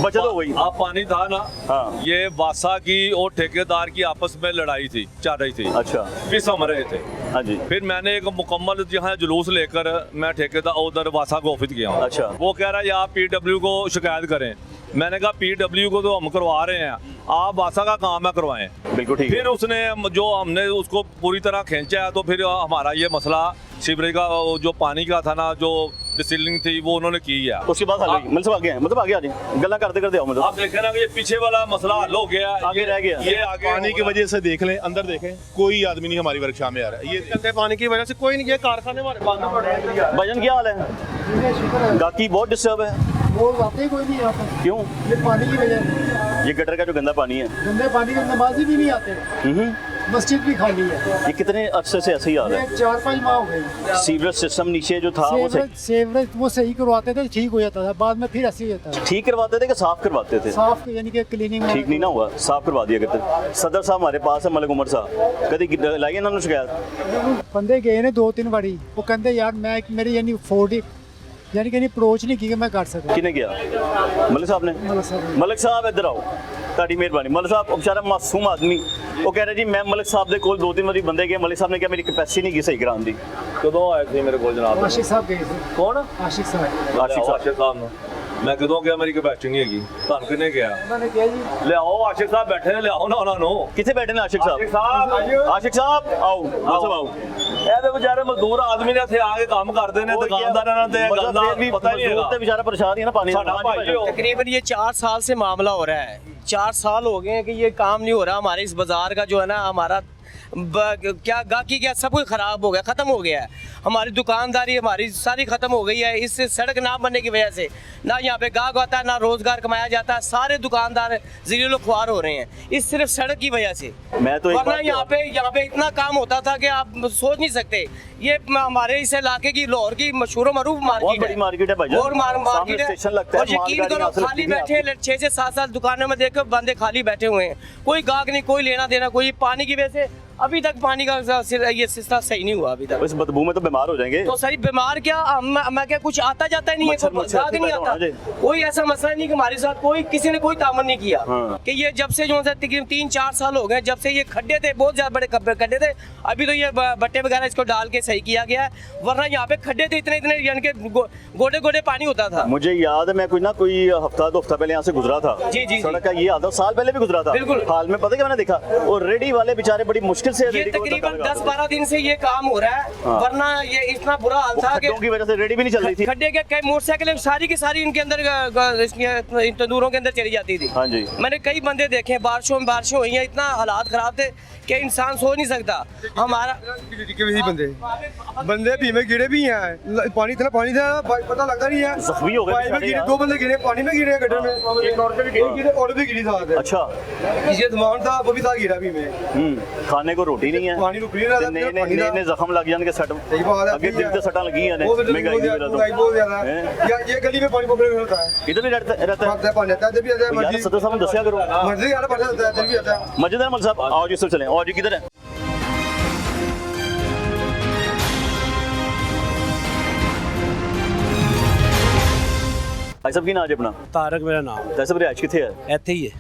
बचत हो गई। आप पानी था ना। हाँ, ये वासा की और ठेकेदार की आपस में लड़ाई थी, चल रही थी। अच्छा, फिर सम रहे थे। हाँ जी। फिर मैंने एक मुकम्मल यहाँ जुलूस लेकर मैं ठेकेदार उधर वासा को ऑफिस गया हूँ। अच्छा। वो कह रहा है आप PW को शिकायत करें। मैंने कहा PW को तो हम करवा रहे हैं, आप वासा का काम है करवाएं। बिल्कुल ठीक। फिर उसने जो हमने उसको पूरी तरह खींचा है, तो फिर हमारा ये मसला सीवरेज का जो पानी का था ना, जो डिसिलिंग थी, वो उन्होंने की है। उसके बाद हल हुई। मतलब आगे मतलब आगे आ जाए, गल्ला करते करते आओ। मतलब आप देखें ना कि ये पीछे वाला मसला हल हो गया, आगे रह गया। ये आगे पानी की वजह से देख लें, अंदर देखें, कोई आदमी नहीं हमारी वर्कशॉप में आ रहा है। ये गंदे पानी की वजह से कोई नहीं, ये कारखाने हमारे बंद पड़े हैं। भजन क्या हाल है? गाकी बहुत डिस्टर्ब है। वो वाकई कोई नहीं यहाँ पर, क्यों? ये पानी की वजह से। ये गटर का जो गंदा पानी है, गंदे पानी के नमाजी भी नहीं आते, मस्जिद भी खाली है। ये कितने अरसे से ऐसे ही हाल है? 4-5 माह हो गए। सीवरेज सिस्टम नीचे जो था वो सेवरेज वो सही करवाते थे, ठीक हो जाता था, बाद में फिर ऐसे ही होता है। ठीक करवाते थे कि साफ करवाते थे? साफ यानी कि क्लीनिंग ठीक नहीं ना हुआ, साफ करवा दिया करते। सदर साहब हमारे पास है, मलिक उमर साहब, कभी लाई ना शिकायत? बंदे गए ने 2-3 बारी, वो कहते यार मैं मेरी यानी 40 यानी कि अप्रोच नहीं की कि मैं कर सकता। किने किया? मलिक साहब ने। मलिक साहब इधर आओ, ताड़ी मेहरबानी। मलिक साहब बेचारा मासूम आदमी, वो कह रहे जी मैं मलिक साहब के कोल 2-3 बारी बंदे गए, मलिक साहब ने क्या मेरी कैपेसिटी नहीं की सही कराने दी। कदों आए थे मेरे को जनाब? आशिक साहब गए थे। कौन? आशिक साहब। आशिक साहब मैं कदों गया, मेरी कैपेसिटी नहीं हैगी। ਤੁਹਾਨੂੰ ਕਿਹਨੇ ਕਿਹਾ? उन्होंने किया जी ਲਿਆਓ ਆਸ਼ਿਕ ਸਾਹਿਬ ਬੈਠੇ ਨੇ, ਲਿਆਓ ਨਾ ਉਹਨਾਂ ਨੂੰ। कितने बैठे ने आशिक साहब? आशिक साहब आओ, मतलब आओ। ਇਹਦੇ ਵਿਚਾਰੇ ਮਜ਼ਦੂਰ ਆਦਮੀ ਨੇ ਇੱਥੇ ਆ ਕੇ ਕੰਮ ਕਰਦੇ ਨੇ, ਦੁਕਾਨਦਾਰਾਂ ਨਾਲ ਤੇ ਗੱਲ ਦਾ ਪਤਾ ਨਹੀਂ ਹੈਗਾ। बेचारा परेशान ही है ना पानी से। तकरीबन ये 4 साल से मामला हो रहा है। 4 साल हो गए हैं कि ये काम नहीं हो रहा। हमारे इस बाजार का जो है ना, हमारा क्या गाकी क्या सब कुछ ख़राब हो गया, ख़त्म हो गया है। हमारी दुकानदारी हमारी सारी ख़त्म हो गई है। इससे सड़क ना बनने की वजह से ना यहाँ पे गाहक आता है, ना रोज़गार कमाया जाता है। सारे दुकानदार ज़िले ख्वार हो रहे हैं इस सिर्फ सड़क की वजह से। मैं तो वरना यहाँ पे इतना काम होता था कि आप सोच नहीं सकते। ये हमारे इस इलाके की लाहौर की मशहूर मरूफ मार्केट है, मार्केट है भाई, और मार्केट है। और यकीन करो खाली बैठे 6 से 7 साल दुकानों में देखो बंदे खाली बैठे हुए हैं, कोई गाहक नहीं, कोई लेना देना। कोई पानी की वजह से अभी तक पानी का ये सिलसिला सही नहीं हुआ अभी तक। इस बदबू में तो बीमार हो जाएंगे। तो सही बीमार क्या, मैं क्या कुछ आता जाता ही नहीं है, दाग नहीं आता, कोई ऐसा मसला नहीं कि हमारे साथ कोई किसी ने कोई तामन नहीं किया। कि ये जब से जो है तकरीबन 3-4 साल हो गए, जब से ये खड्डे थे, बहुत ज्यादा बड़े खड्डे थे, अभी तो ये बट्टे वगैरह इसको डाल के सही किया गया है, वरना यहाँ पे खड्डे थे इतने इतने, यानी कि गोडे गोडे पानी होता था। मुझे याद है, मैं कोई हफ्ता 2 हफ्ता पहले यहाँ से गुजरा था। जी जी सड़क का ये आधा साल पहले भी गुजरा था। बिल्कुल। हाल में पता क्या मैंने देखा, और रेडी वाले बेचारे बड़ी मुश्किल से ये तकरीबन 10-12 दिन से ये काम हो रहा है, वरना ये इतना बुरा हाल था कि की वजह से रेडी भी नहीं चल रही थी। खड्डे के कई मोटरसाइकिलें सारी की सारी इनके अंदर इन तंदूरों के अंदर चली जाती थी। हाँ जी। मैंने कई बंदे देखे, बारिशों हुई हैं, इतना हालात खराब थे कि इंसान सो नहीं सकता। हमारा बंदे भी में गिरे भी हैं, पानी था पता लगता नहीं है, जख्मी हो गए। 2 बंदे गिरे पानी में, गिरे गड्ढे में, एक और भी गिरी साथ। अच्छा, ये दिमाग था वो भी था गिरा भी में। खाने को रोटी नहीं है, पानी रुक नहीं रहा, ने जख्म लग जाने के सट अगे दिल से सटा लगी है ने महंगाई की वजह से बहुत ज्यादा है। ये गली में पानी पकड़े होता है, इधर नहीं रहता है पानी आता है, भी आता है। यार सदर साहब ने दसिया करो, मर्जी यार पता होता है, इधर भी आता है। मस्जिद अहमद साहब आओ जी, सब चलें। और जी किधर है? भाई साहब की नाम है अपना? तारक मेरा नाम। भाई साहब रिहाइश किथे है? ਇੱਥੇ ਹੀ ਹੈ।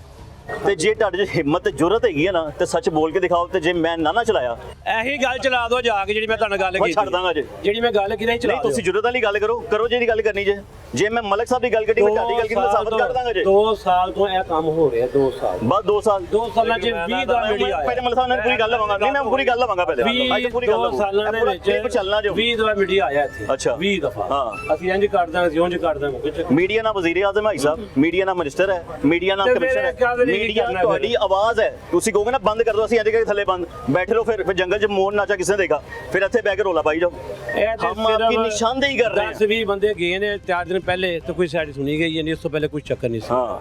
ਤੇ ਜੇ ਤੁਹਾਡੇ 'ਚ ਹਿੰਮਤ ਤੇ ਜੁਰਤ ਹੈਗੀ ਹੈ ਨਾ ਤੇ ਸੱਚ ਬੋਲ ਕੇ ਦਿਖਾਓ, ਤੇ ਜੇ ਮੈਂ ਨਾ ਚਲਾਇਆ ਇਹੀ ਗੱਲ ਚਲਾ ਦਿਓ ਜਾ ਕੇ ਜਿਹੜੀ ਮੈਂ ਤੁਹਾਨੂੰ ਗੱਲ ਮੈਂ ਕੀਤੀ। ਛੱਡ ਦਾਂਗਾ ਜੇ ਜਿਹੜੀ ਮੈਂ ਗੱਲ ਕੀਤੀ ਨਹੀਂ ਚਲਾ ਨਹੀਂ, ਤੁਸੀਂ ਜੁਰਤ ਵਾਲੀ ਗੱਲ ਕਰੋ ਜਿਹੜੀ ਗੱਲ ਕਰਨੀ ਜੇ ਮੈਂ ਮਲਕ ਸਾਹਿਬ ਦੀ ਗੱਲ ਕੀਤੀ, ਮੈਂ ਤੁਹਾਡੀ ਗੱਲ ਕੀਤੀ, ਮੈਂ ਸਾਬਤ ਕਰ ਦਾਂਗਾ ਜੇ। 2 ਸਾਲ ਤੋਂ ਇਹ ਕੰਮ ਹੋ ਰਿਹਾ, 2 ਸਾਲ ਬਸ 2 ਸਾਲ 2 ਸਾਲਾਂ ਚ 20 ਦਾ ਮੀਡੀਆ ਆਇਆ। ਪਹਿਲੇ ਮਲਕ ਸਾਹਿਬ ਨਾਲ ਪੂਰੀ ਗੱਲ ਲਵਾਂਗਾ। ਨਹੀਂ, ਮੈਂ ਪੂਰੀ ਗੱਲ ਲਵਾਂਗਾ ਪਹਿਲੇ। ਅੱਜ ਪੂਰੀ ਗੱਲ 2 ਸਾਲਾਂ ਦੇ ਵਿੱਚ ਚੱਲਣਾ ਜੋ 20 ਦਾ ਮੀਡੀਆ ਆਇਆ ਇੱਥੇ। ਅੱਛਾ, 20 ਦਫਾ। ਹਾਂ, ਅਸੀਂ ਇੰਜ ਕਰ ਦਾਂਗੇ, ਅਸੀਂ ਉਂਝ ਕਰ ਦਾਂਗੇ। ਮੀਡੀਆ ਨਾਲ ਵਜ਼ੀਰ ਆਜ਼ਮ ਭਾਈ ਸਾਹਿਬ, ਮੀਡੀਆ ਨਾਲ ਮਿਨਿਸਟਰ ਹੈ, ਮੀਡੀਆ ਨਾਲ ਕਮਿਸ਼ਨਰ ਹੈ, ਮੀਡੀਆ ਤੁਹਾਡੀ ਆਵਾਜ਼ ਹੈ। ਤੁਸੀਂ ਕਹੋਗੇ ਨਾ ਬੰਦ ਕਰ ਦਿਓ, ਅਸੀਂ ਇਹਦੇ ਥੱਲੇ ਬੰਦ ਬੈਠੇ ਰਹੋ, ਫਿਰ ਜੰਗਲ 'ਚ ਮੋਰ ਨਾਚਾ ਕਿਸੇ ਨੇ ਦੇਖਾ, ਫਿਰ ਇੱਥੇ ਬਹਿ ਕੇ ਰੋਲਾ ਪਾਈ ਜਾਓ। हम आपकी निशानदेही कर रहे हैं। 10-20 बंदे गए ने 4 दिन पहले, तो कोई साइड सुनी गई है नहीं, उससे पहले कुछ चक्कर नहीं। हाँ,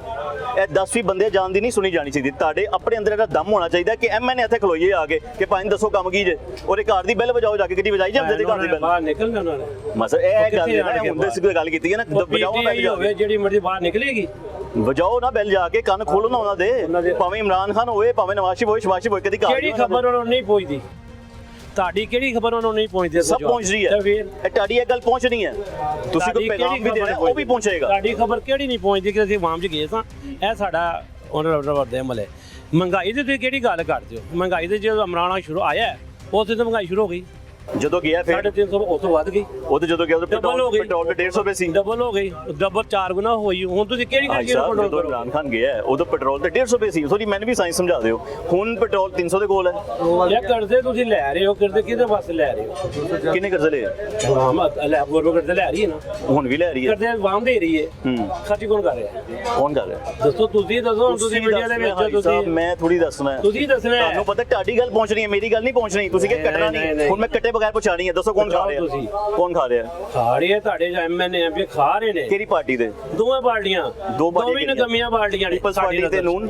10-20 बंदे जान दी नहीं सुनी जानी चाहिए। ਤੁਹਾਡੇ ਆਪਣੇ ਅੰਦਰ ਇਹਦਾ ਦਮ ਹੋਣਾ ਚਾਹੀਦਾ ਕਿ ਐਮਐਨਏ ਇੱਥੇ ਖਲੋਈਏ ਆ ਕੇ ਕਿ ਭਾਈ ਦੱਸੋ ਕੰਮ ਕੀ ਜੇ, ਉਹਦੇ ਘਰ ਦੀ ਬੈਲ ਵਜਾਓ, ਜਾ ਕੇ ਗੱਡੀ ਵਜਾਈ ਜਾਂਦੇ ਤੇ ਘਰ ਦੀ ਬੈਲ ਬਾਹਰ ਨਿਕਲਣਾ ਉਹਨਾਂ ਨੇ। ਮਸਲ ਇਹ ਗੱਲ ਹੈ ਨਾ, ਹੁੰਦੇ ਸੀ ਗੱਲ ਕੀਤੀ ਹੈ ਨਾ, ਵਜਾਓ ਬੈਲ ਹੋਵੇ ਜਿਹੜੀ ਮਰਜ਼ੀ ਬਾਹਰ ਨਿਕਲੇਗੀ, ਵਜਾਓ ਨਾ ਬੈਲ, ਜਾ ਕੇ ਕੰਨ ਖੋਲੋ ਨਾ ਉਹਨਾਂ ਦੇ, ਭਾਵੇਂ ਇਮਰਾਨ ਖਾਨ ਹੋਵੇ, ਭਾਵੇਂ ਨਵਾਜ਼ ਸ਼ਰੀਫ ਹੋਵੇ, ਸ਼ਬਾਜ਼ ਸ਼ਰੀਫ ਹੋਵੇ, ਕਦੀ ਕਿਹੜੀ ਖਬਰ ਉਹਨਾਂ ਨੂੰ ਨਹੀਂ ਪਹੁੰਚਦੀ? ਤੁਹਾਡੀ ਕਿਹੜੀ ਖਬਰ ਉਹਨਾਂ ਨੂੰ ਨਹੀਂ ਪਹੁੰਚਦੀ? ਸਭ ਪਹੁੰਚ ਰਹੀ ਹੈ, ਇਹ ਤੁਹਾਡੀ ਇਹ ਗੱਲ ਪਹੁੰਚਣੀ ਹੈ, ਤੁਸੀਂ ਕੋਈ ਪੈਗਾਮ ਵੀ ਦੇਣਾ ਉਹ ਵੀ ਪਹੁੰਚੇਗਾ। ਤੁਹਾਡੀ ਖਬਰ ਕਿਹੜੀ ਨਹੀਂ ਪਹੁੰਚਦੀ ਕਿ ਅਸੀਂ ਆਵਾਮ 'ਚ ਗਏ ਸਾਂ? ਇਹ ਸਾਡਾ ਉਹਨਾਂ ਦਾ ਅਮਲ ਹੈ। ਮਹਿੰਗਾਈ ਦੀ ਤੁਸੀਂ ਕਿਹੜੀ ਗੱਲ ਕਰਦੇ ਹੋ? ਮਹਿੰਗਾਈ ਦੇ ਜਦੋਂ ਇਮਰਾਨ ਸ਼ੁਰੂ ਆਇਆ ਉਸੇ ਤੋਂ ਮਹਿੰਗਾਈ ਸ਼ੁਰੂ ਹੋ ਗਈ। ਜਦੋਂ ਗਿਆ ਫਿਰ 350 ਉਸ ਤੋਂ ਵੱਧ ਗਈ। ਉਹ ਤੇ ਜਦੋਂ ਗਿਆ ਪੈਟਰੋਲ ਦੇ 150 ਰੁਪਏ ਸੀ, ਡਬਲ ਹੋ ਗਈ, ਡਬਲ 4 ਗੁਣਾ ਹੋਈ। ਹੁਣ ਤੁਸੀਂ ਕਿਹੜੀ ਕਿਹੜੀ ਜਦੋਂ ਇਮਰਾਨ ਖਾਨ ਗਿਆ ਉਦੋਂ ਪੈਟਰੋਲ ਤੇ 150 ਰੁਪਏ ਸੀ। ਥੋੜੀ ਮੈਨੂੰ ਵੀ ਸਾਇੰਸ ਸਮਝਾ ਦਿਓ, ਹੁਣ ਪੈਟਰੋਲ 300 ਦੇ ਕੋਲ ਹੈ। ਇਹ ਕਰਜ਼ੇ ਤੁਸੀਂ ਲੈ ਰਹੇ ਹੋ, ਕਰਜ਼ੇ ਕਿਹਦੇ ਵਾਸਤੇ ਲੈ ਰਹੇ ਹੋ? ਕਿੰਨੇ ਕਰਜ਼ੇ ਲਏ? ਗਵਰਨਮੈਂਟ ਕਰਜ਼ੇ ਲੈ ਰਹੀ ਹੈ ਨਾ, ਹੁਣ ਵੀ ਲੈ ਰਹੀ ਹੈ। ਕਰਜ਼ੇ ਆਵਾਮ ਦੇ ਰਹੀ ਹੈ, ਖਰਚ ਕੌਣ ਕਰ ਰਿਹਾ? ਕੌਣ ਕਰ ਰਿਹਾ? ਦੱਸੋ, ਤੁਸੀਂ ਦੱਸੋ। ਹੁਣ ਤੁਸੀਂ ਮੀਡੀਆ ਦੇ ਵਿੱਚ ਤੁਸੀਂ, ਮੈਂ ਥੋੜੀ ਦੱਸਣਾ, ਤੁਸੀਂ ਦੱਸਣਾ। ਤੁਹਾਨੂੰ ਪਤਾ ਤੁਹਾਡੀ ਗੱਲ ਪਹੁੰਚਣੀ ਹੈ, ਮੇਰੀ ਗੱਲ ਨਹੀਂ ਪਹੁੰਚਣੀ। ਤੁਸੀਂ ਕਿ ਕੱਟਣਾ ਨਹੀਂ, ਹੁਣ ਮੈਂ ਕੱਟੇ ਬਗੈਰ ਪਹੁੰਚਾਣੀ ਹੈ। ਦੱਸੋ ਕੌਣ ਖਾ ਰਿਹਾ? ਤੁਸੀਂ ਕੌਣ ਖਾ ਰਿਹਾ? ਖਾ ਰਹੇ ਤੁਹਾਡੇ ਐਮਐਨਏ ਐਮਪੀ ਖਾ ਰਹੇ ਨੇ। ਕਿਹੜੀ ਪਾਰਟੀ ਦੇ? ਦੋਵੇਂ ਪਾਰਟੀਆਂ, ਦੋਵੇਂ ਨਗਮੀਆਂ ਪਾਰਟੀਆਂ ਨੇ। ਪੀਪਲਸ ਪਾਰਟੀ ਤੇ ਨੂਨ,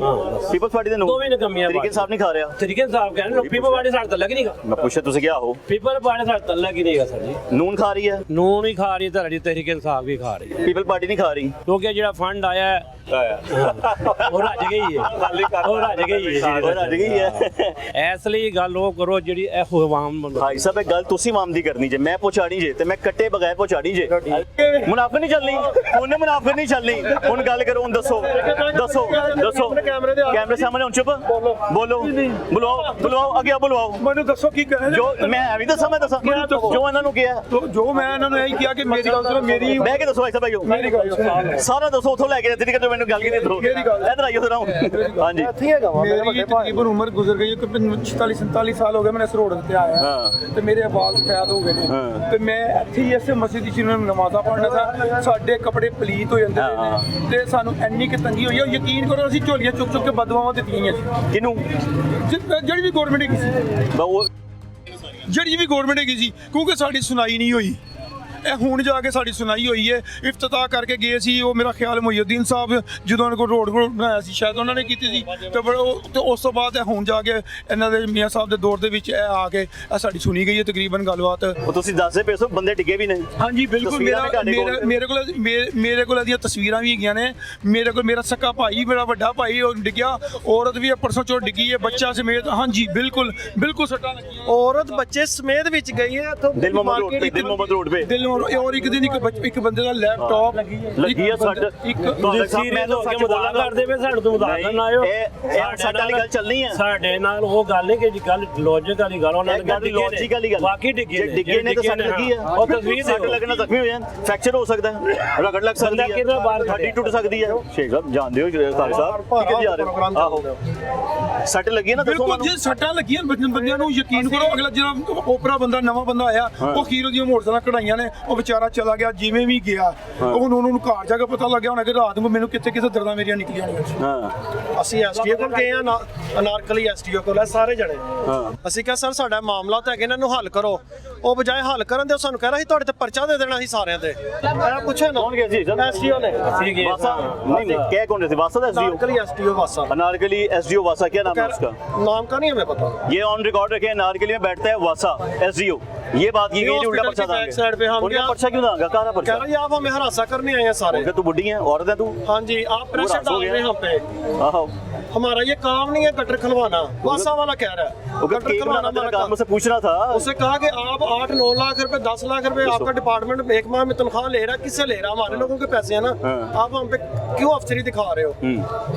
ਪੀਪਲਸ ਪਾਰਟੀ ਦੇ ਨੂਨ, ਦੋਵੇਂ ਨਗਮੀਆਂ। ਤਰੀਕੇ ਸਾਹਿਬ ਨਹੀਂ ਖਾ ਰਿਹਾ। ਤਰੀਕੇ ਸਾਹਿਬ ਕਹਿੰਦੇ ਪੀਪਲ ਪਾਰਟੀ ਸਾਡੇ ਤੱਕ ਨਹੀਂਗਾ। ਮੈਂ ਪੁੱਛਿਆ ਤੁਸੀਂ ਕਿਹਾ ਹੋ? ਪੀਪਲ ਪਾਰਟੀ ਸਾਡੇ ਤੱਕ ਹੀ ਨਹੀਂਗਾ ਸਰ ਜੀ। ਨੂਨ ਖਾ ਰਹੀ ਹੈ, ਨੂਨ ਹੀ ਖਾ ਰਹੀ ਹੈ, ਤੁਹਾਡੀ ਤਰੀਕੇ ਸਾਹਿਬ ਵੀ ਖਾ ਰਹੀ ਹੈ, ਪੀਪਲ ਪਾਰਟੀ ਨਹੀਂ ਖਾ ਰਹੀ। ਕਿਉਂਕਿ ਜਿਹੜਾ ਫੰਡ ਆਇਆ ਉਹ ਰੱਜ ਗਈ ਹੈ, ਉਹ ਰੱਜ ਗਈ ਹੈ। ਇਸ ਲਈ ਗੱਲ ਉਹ ਕਰੋ ਜਿਹੜੀ ਇਹੋ ਆਵਾਮ। ਭਾਈ ਸਾਹਿਬ ਇਹ ਗੱਲ ਤੁਸੀਂ ਆਵਾਮ ਦੀ ਕਰਨੀ ਜੇ, ਮੈਂ ਪਹੁੰਚਾਣੀ ਜੇ, ਤੇ ਮੈਂ ਕੱਟੇ ਬਗੈਰ ਪਹੁੰਚਾਣੀ ਜੇ। ਮੁਨਾਫਿਕ ਨਹੀਂ ਚੱਲਣੀ, ਹੁਣ ਮੁਨਾਫਿਕ ਨਹੀਂ ਚੱਲਣੀ। ਹੁਣ ਗੱਲ ਕਰੋ, ਹੁਣ ਦੱਸੋ ਕੈਮਰੇ ਸਾਹਮਣੇ। ਹੁਣ ਚੁੱਪ ਬੋਲੋ, ਬੁਲਾਓ ਅੱਗੇ ਬੁਲਾਓ। ਮੈਨੂੰ ਦੱਸੋ ਕੀ ਕਹਿਣਾ ਜੋ ਮੈਂ ਐਵੇਂ ਦੱਸਾਂ, ਮੈਂ ਦੱਸਾਂ ਜੋ ਇਹਨਾਂ ਨੂੰ ਕਿਹਾ, ਜੋ ਮੈਂ ਇਹਨਾਂ ਨੂੰ ਇਹੀ ਕਿਹਾ ਕਿ ਮੇਰੀ ਗੱਲ ਸੁਣੋ, ਮੇਰੀ ਬਹਿ ਕੇ ਦੱਸੋ। ਭਾਈ ਮੇਰੀ ਗੱਲ ਸਾਰਾ ਦੱਸੋ, ਉੱਥੋਂ ਲੈ ਕੇ ਦਿੱਤੀ ਕਿ ਮੈਨੂੰ ਗੱਲ ਕੀ ਦੱਸੋ। ਇੱਧਰ ਆਈਓ ਜ਼ਰਾ। ਹਾਂਜੀ, ਮੇਰੀ ਤਕਰੀਬਨ ਉਮਰ ਗੁਜ਼ਰ ਗਈ ਹੈ ਕਿ 46-47 ਸਾਲ ਹੋ ਗਏ ਮੈਨੂੰ ਇਸ ਰੋਡ ਤੇ ਆਇਆ, ਤੇ ਮੇਰੇ ਵਾਲ ਫੈਦ ਹੋ ਗਏ ਨੇ, ਤੇ ਮੈਂ ਇੱਥੇ ਹੀ ਇਸੇ ਮਸਜਿਦ ਵਿੱਚ ਨਮਾਜ਼ਾਂ ਪੜ੍ਹਨਾ ਸੀ। ਸਾਡੇ ਕੱਪੜੇ ਪਲੀਤ ਹੋ ਜਾਂਦੇ ਨੇ, ਤੇ ਸਾਨੂੰ ਇੰਨੀ ਕਿ ਤੰਗੀ ਹੋਈ ਹੈ। ਯਕੀਨ ਕਰੋ, ਅਸੀਂ ਝੋਲੀਆਂ ਚੁੱਕ ਚੁੱਕ ਕੇ ਬਦਵਾਵਾਂ ਦਿੱਤੀਆਂ ਸੀ। ਕਿਹਨੂੰ? ਜਿਹੜੀ ਵੀ ਗਵਰਨਮੈਂਟ ਹੈਗੀ ਸੀ, ਜਿਹੜੀ ਵੀ ਗਵਰਨਮੈਂਟ ਹੈਗੀ ਸੀ, ਕਿਉਂਕਿ ਸਾਡੀ ਸੁਣਾਈ ਨਹੀਂ ਹੋਈ। ਇਹ ਹੁਣ ਜਾ ਕੇ ਸਾਡੀ ਸੁਣਾਈ ਹੋਈ ਹੈ। ਇਫਤਤਾਹ ਕਰਕੇ ਗਏ ਸੀ ਉਹ, ਮੇਰਾ ਖਿਆਲ ਮੁਹੀਉਦੀਨ ਸਾਹਿਬ, ਜਦੋਂ ਉਹਨਾਂ ਕੋਲ ਰੋਡ ਬਣਾਇਆ ਸੀ ਸ਼ਾਇਦ ਉਹਨਾਂ ਨੇ ਕੀਤੀ ਸੀ, ਤੇ ਉਸ ਤੋਂ ਬਾਅਦ ਹੁਣ ਜਾ ਕੇ ਇਹਨਾਂ ਦੇ ਮੀਆਂ ਸਾਹਿਬ ਦੇ ਦੌਰ ਦੇ ਵਿੱਚ ਇਹ ਆ ਕੇ ਸਾਡੀ ਸੁਣੀ ਗਈ ਹੈ ਤਕਰੀਬਨ ਗੱਲਬਾਤ। ਉਹ ਤੁਸੀਂ ਦੱਸਦੇ ਪਏ ਸੋ ਬੰਦੇ ਡਿੱਗੇ ਵੀ ਨਹੀਂ? ਹਾਂਜੀ ਬਿਲਕੁਲ, ਮੇਰੇ ਕੋਲ ਇਹਦੀਆਂ ਤਸਵੀਰਾਂ ਵੀ ਹੈਗੀਆਂ ਨੇ। ਮੇਰੇ ਕੋਲ ਮੇਰਾ ਸਕਾ ਭਾਈ, ਮੇਰਾ ਵੱਡਾ ਭਾਈ ਉਹ ਡਿੱਗਿਆ, ਔਰਤ ਵੀ ਪਰਸੋਂ ਚੋਂ ਡਿੱਗੀ ਹੈ ਬੱਚਾ ਸਮੇਤ। ਹਾਂਜੀ ਬਿਲਕੁਲ ਸੱਟਾਂ ਲੱਗੀਆਂ, ਔਰਤ ਬੱਚੇ ਸਮੇਤ ਵਿੱਚ ਗਈ ਹੈ ਇੱਥੋਂ ਦਿਲ ਮੁਹੰਮਦ ਰੋਡ पे ਔਰ ਇੱਕ ਦਿਨ ਇੱਕ ਬੰਦੇ ਦਾ ਲੈਪਟਾਪ ਲੱਗੀ ਹੈ ਸੱਟ। ਤੁਸੀਂ ਸੀਰੀਅਸ ਹੋ ਕੇ ਮਜ਼ਾਕ ਕਰਦੇ ਪਏ, ਸਾਡੇ ਤੋਂ ਮਜ਼ਾਕ ਨਾ ਆਇਓ। ਇਹ ਸੱਟ ਵਾਲੀ ਗੱਲ ਚੱਲਣੀ ਹੈ ਸਾਡੇ ਨਾਲ ਉਹ ਗੱਲ ਨਹੀਂ ਕਿ ਗੱਲ ਲੌਜਿਕ ਵਾਲੀ ਗੱਲ, ਉਹਨਾਂ ਨੇ ਗੱਲ ਲੌਜਿਕ ਵਾਲੀ ਗੱਲ, ਬਾਕੀ ਡਿੱਗੇ ਨੇ ਤਾਂ ਸੱਟ ਲੱਗੀ ਹੈ। ਉਹ ਤਸਵੀਰ ਸੱਟ ਲੱਗਣਾ ਜ਼ਖਮੀ ਹੋ ਜਾਣ, ਫ੍ਰੈਕਚਰ ਹੋ ਸਕਦਾ ਹੈ, ਰਗੜ ਲੱਗ ਸਕਦੀ ਹੈ, ਹੱਡੀ ਟੁੱਟ ਸਕਦੀ ਹੈ। ਸ਼ੇਖ ਸਾਹਿਬ ਜਾਣਦੇ ਹੋ ਕਾਲੀ ਸਾਹਿਬ ਕਿੱਥੇ ਜਾ ਰਹੇ ਹੋ? ਆਹੋ ਸੱਟ ਲੱਗੀ ਨਾ, ਬਿਲਕੁਲ ਜੇ ਸੱਟਾਂ ਲੱਗੀਆਂ ਬੰਦਿਆਂ ਨੂੰ ਯਕੀਨ ਕਰੋ। ਅਗਲਾ ਜਿਹੜਾ ਓਪਰਾ ਬੰਦਾ ਨਵਾਂ ਬੰਦਾ ਆਇਆ, ਉਹ ਖੀਰੋ ਦੀਆਂ ਮੋਟਰਸਾਈਕਲਾਂ ਕਢਾਈਆਂ ਨੇ, ਉਹ ਵਿਚਾਰਾ ਚਲਾ ਗਿਆ ਜਿਵੇਂ ਵੀ ਗਿਆ। ਉਹਨੂੰ ਘਰ ਜਾ ਕੇ ਪਤਾ ਲੱਗਿਆ ਹੋਣਾ ਕਿ ਰਾਤ ਨੂੰ ਮੈਨੂੰ ਕਿੱਥੇ ਦਰਦਾਂ ਮੇਰੀਆਂ ਨਿਕਲੀਆਂ ਨੇ। ਅਸੀਂ ਐਸਟੀਓ ਕੋਲ ਗਏ ਆ, ਅਨਾਰਕਲੀ ਐਸਟੀਓ ਕੋਲ ਸਾਰੇ ਜਣੇ। ਅਸੀਂ ਕਿਹਾ ਸਰ ਸਾਡਾ ਮਾਮਲਾ ਤਾਂ ਹੈਗਾ, ਇਹਨਾਂ ਨੂੰ ਹੱਲ ਕਰੋ। ਉਹ ਬਜਾਏ ਹੱਲ ਕਰਨ ਦੇ ਸਾਨੂੰ ਕਹਿ ਰਿਹਾ ਸੀ ਤੁਹਾਡੇ ਤੇ ਪਰਚਾ ਦੇ ਦੇਣਾ ਸੀ ਸਾਰਿਆਂ ਤੇ। ਇਹ ਪੁੱਛੋ ਨਾ, ਕੌਣ ਗਿਆ ਸੀ? ਐਸਟੀਓ ਨੇ। वासा नहीं, क्या कौन रहते? वासा एसडीओ? अनारकली एसडीओ वासा। अनारकली एसडीओ वासा, क्या नाम है उसका? नाम का नहीं हमें पता। ये ऑन रिकॉर्ड रखे, अनारकली में बैठता है वासा एसडीओ। ये बात की गई, उल्टा पर्चा दांगे। साइड पे हम उनका पर्चा क्यों दांगा? कहां पर्चा? कह रही आप हमें हरासा करने आए हैं सारे। तू बुड्ढी है, औरत है तू? हां जी, आप प्रेशर डाल रहे हैं हम पे। आहो, हमारा ये काम नहीं है गटर खलवाना। वासा वाला कह रहा है गटर खलवाना हमारा काम। मुझसे पूछना था, उससे कहा कि आप 8-9 लाख रुपए 10 लाख रुपए आपका डिपार्टमेंट एक माह में तनख्वाह ले रहा है, किससे ले रहा है? हमारे लोगों के पैसे हैं ना, आप हम पे क्यों अफसरी दिखा रहे हो?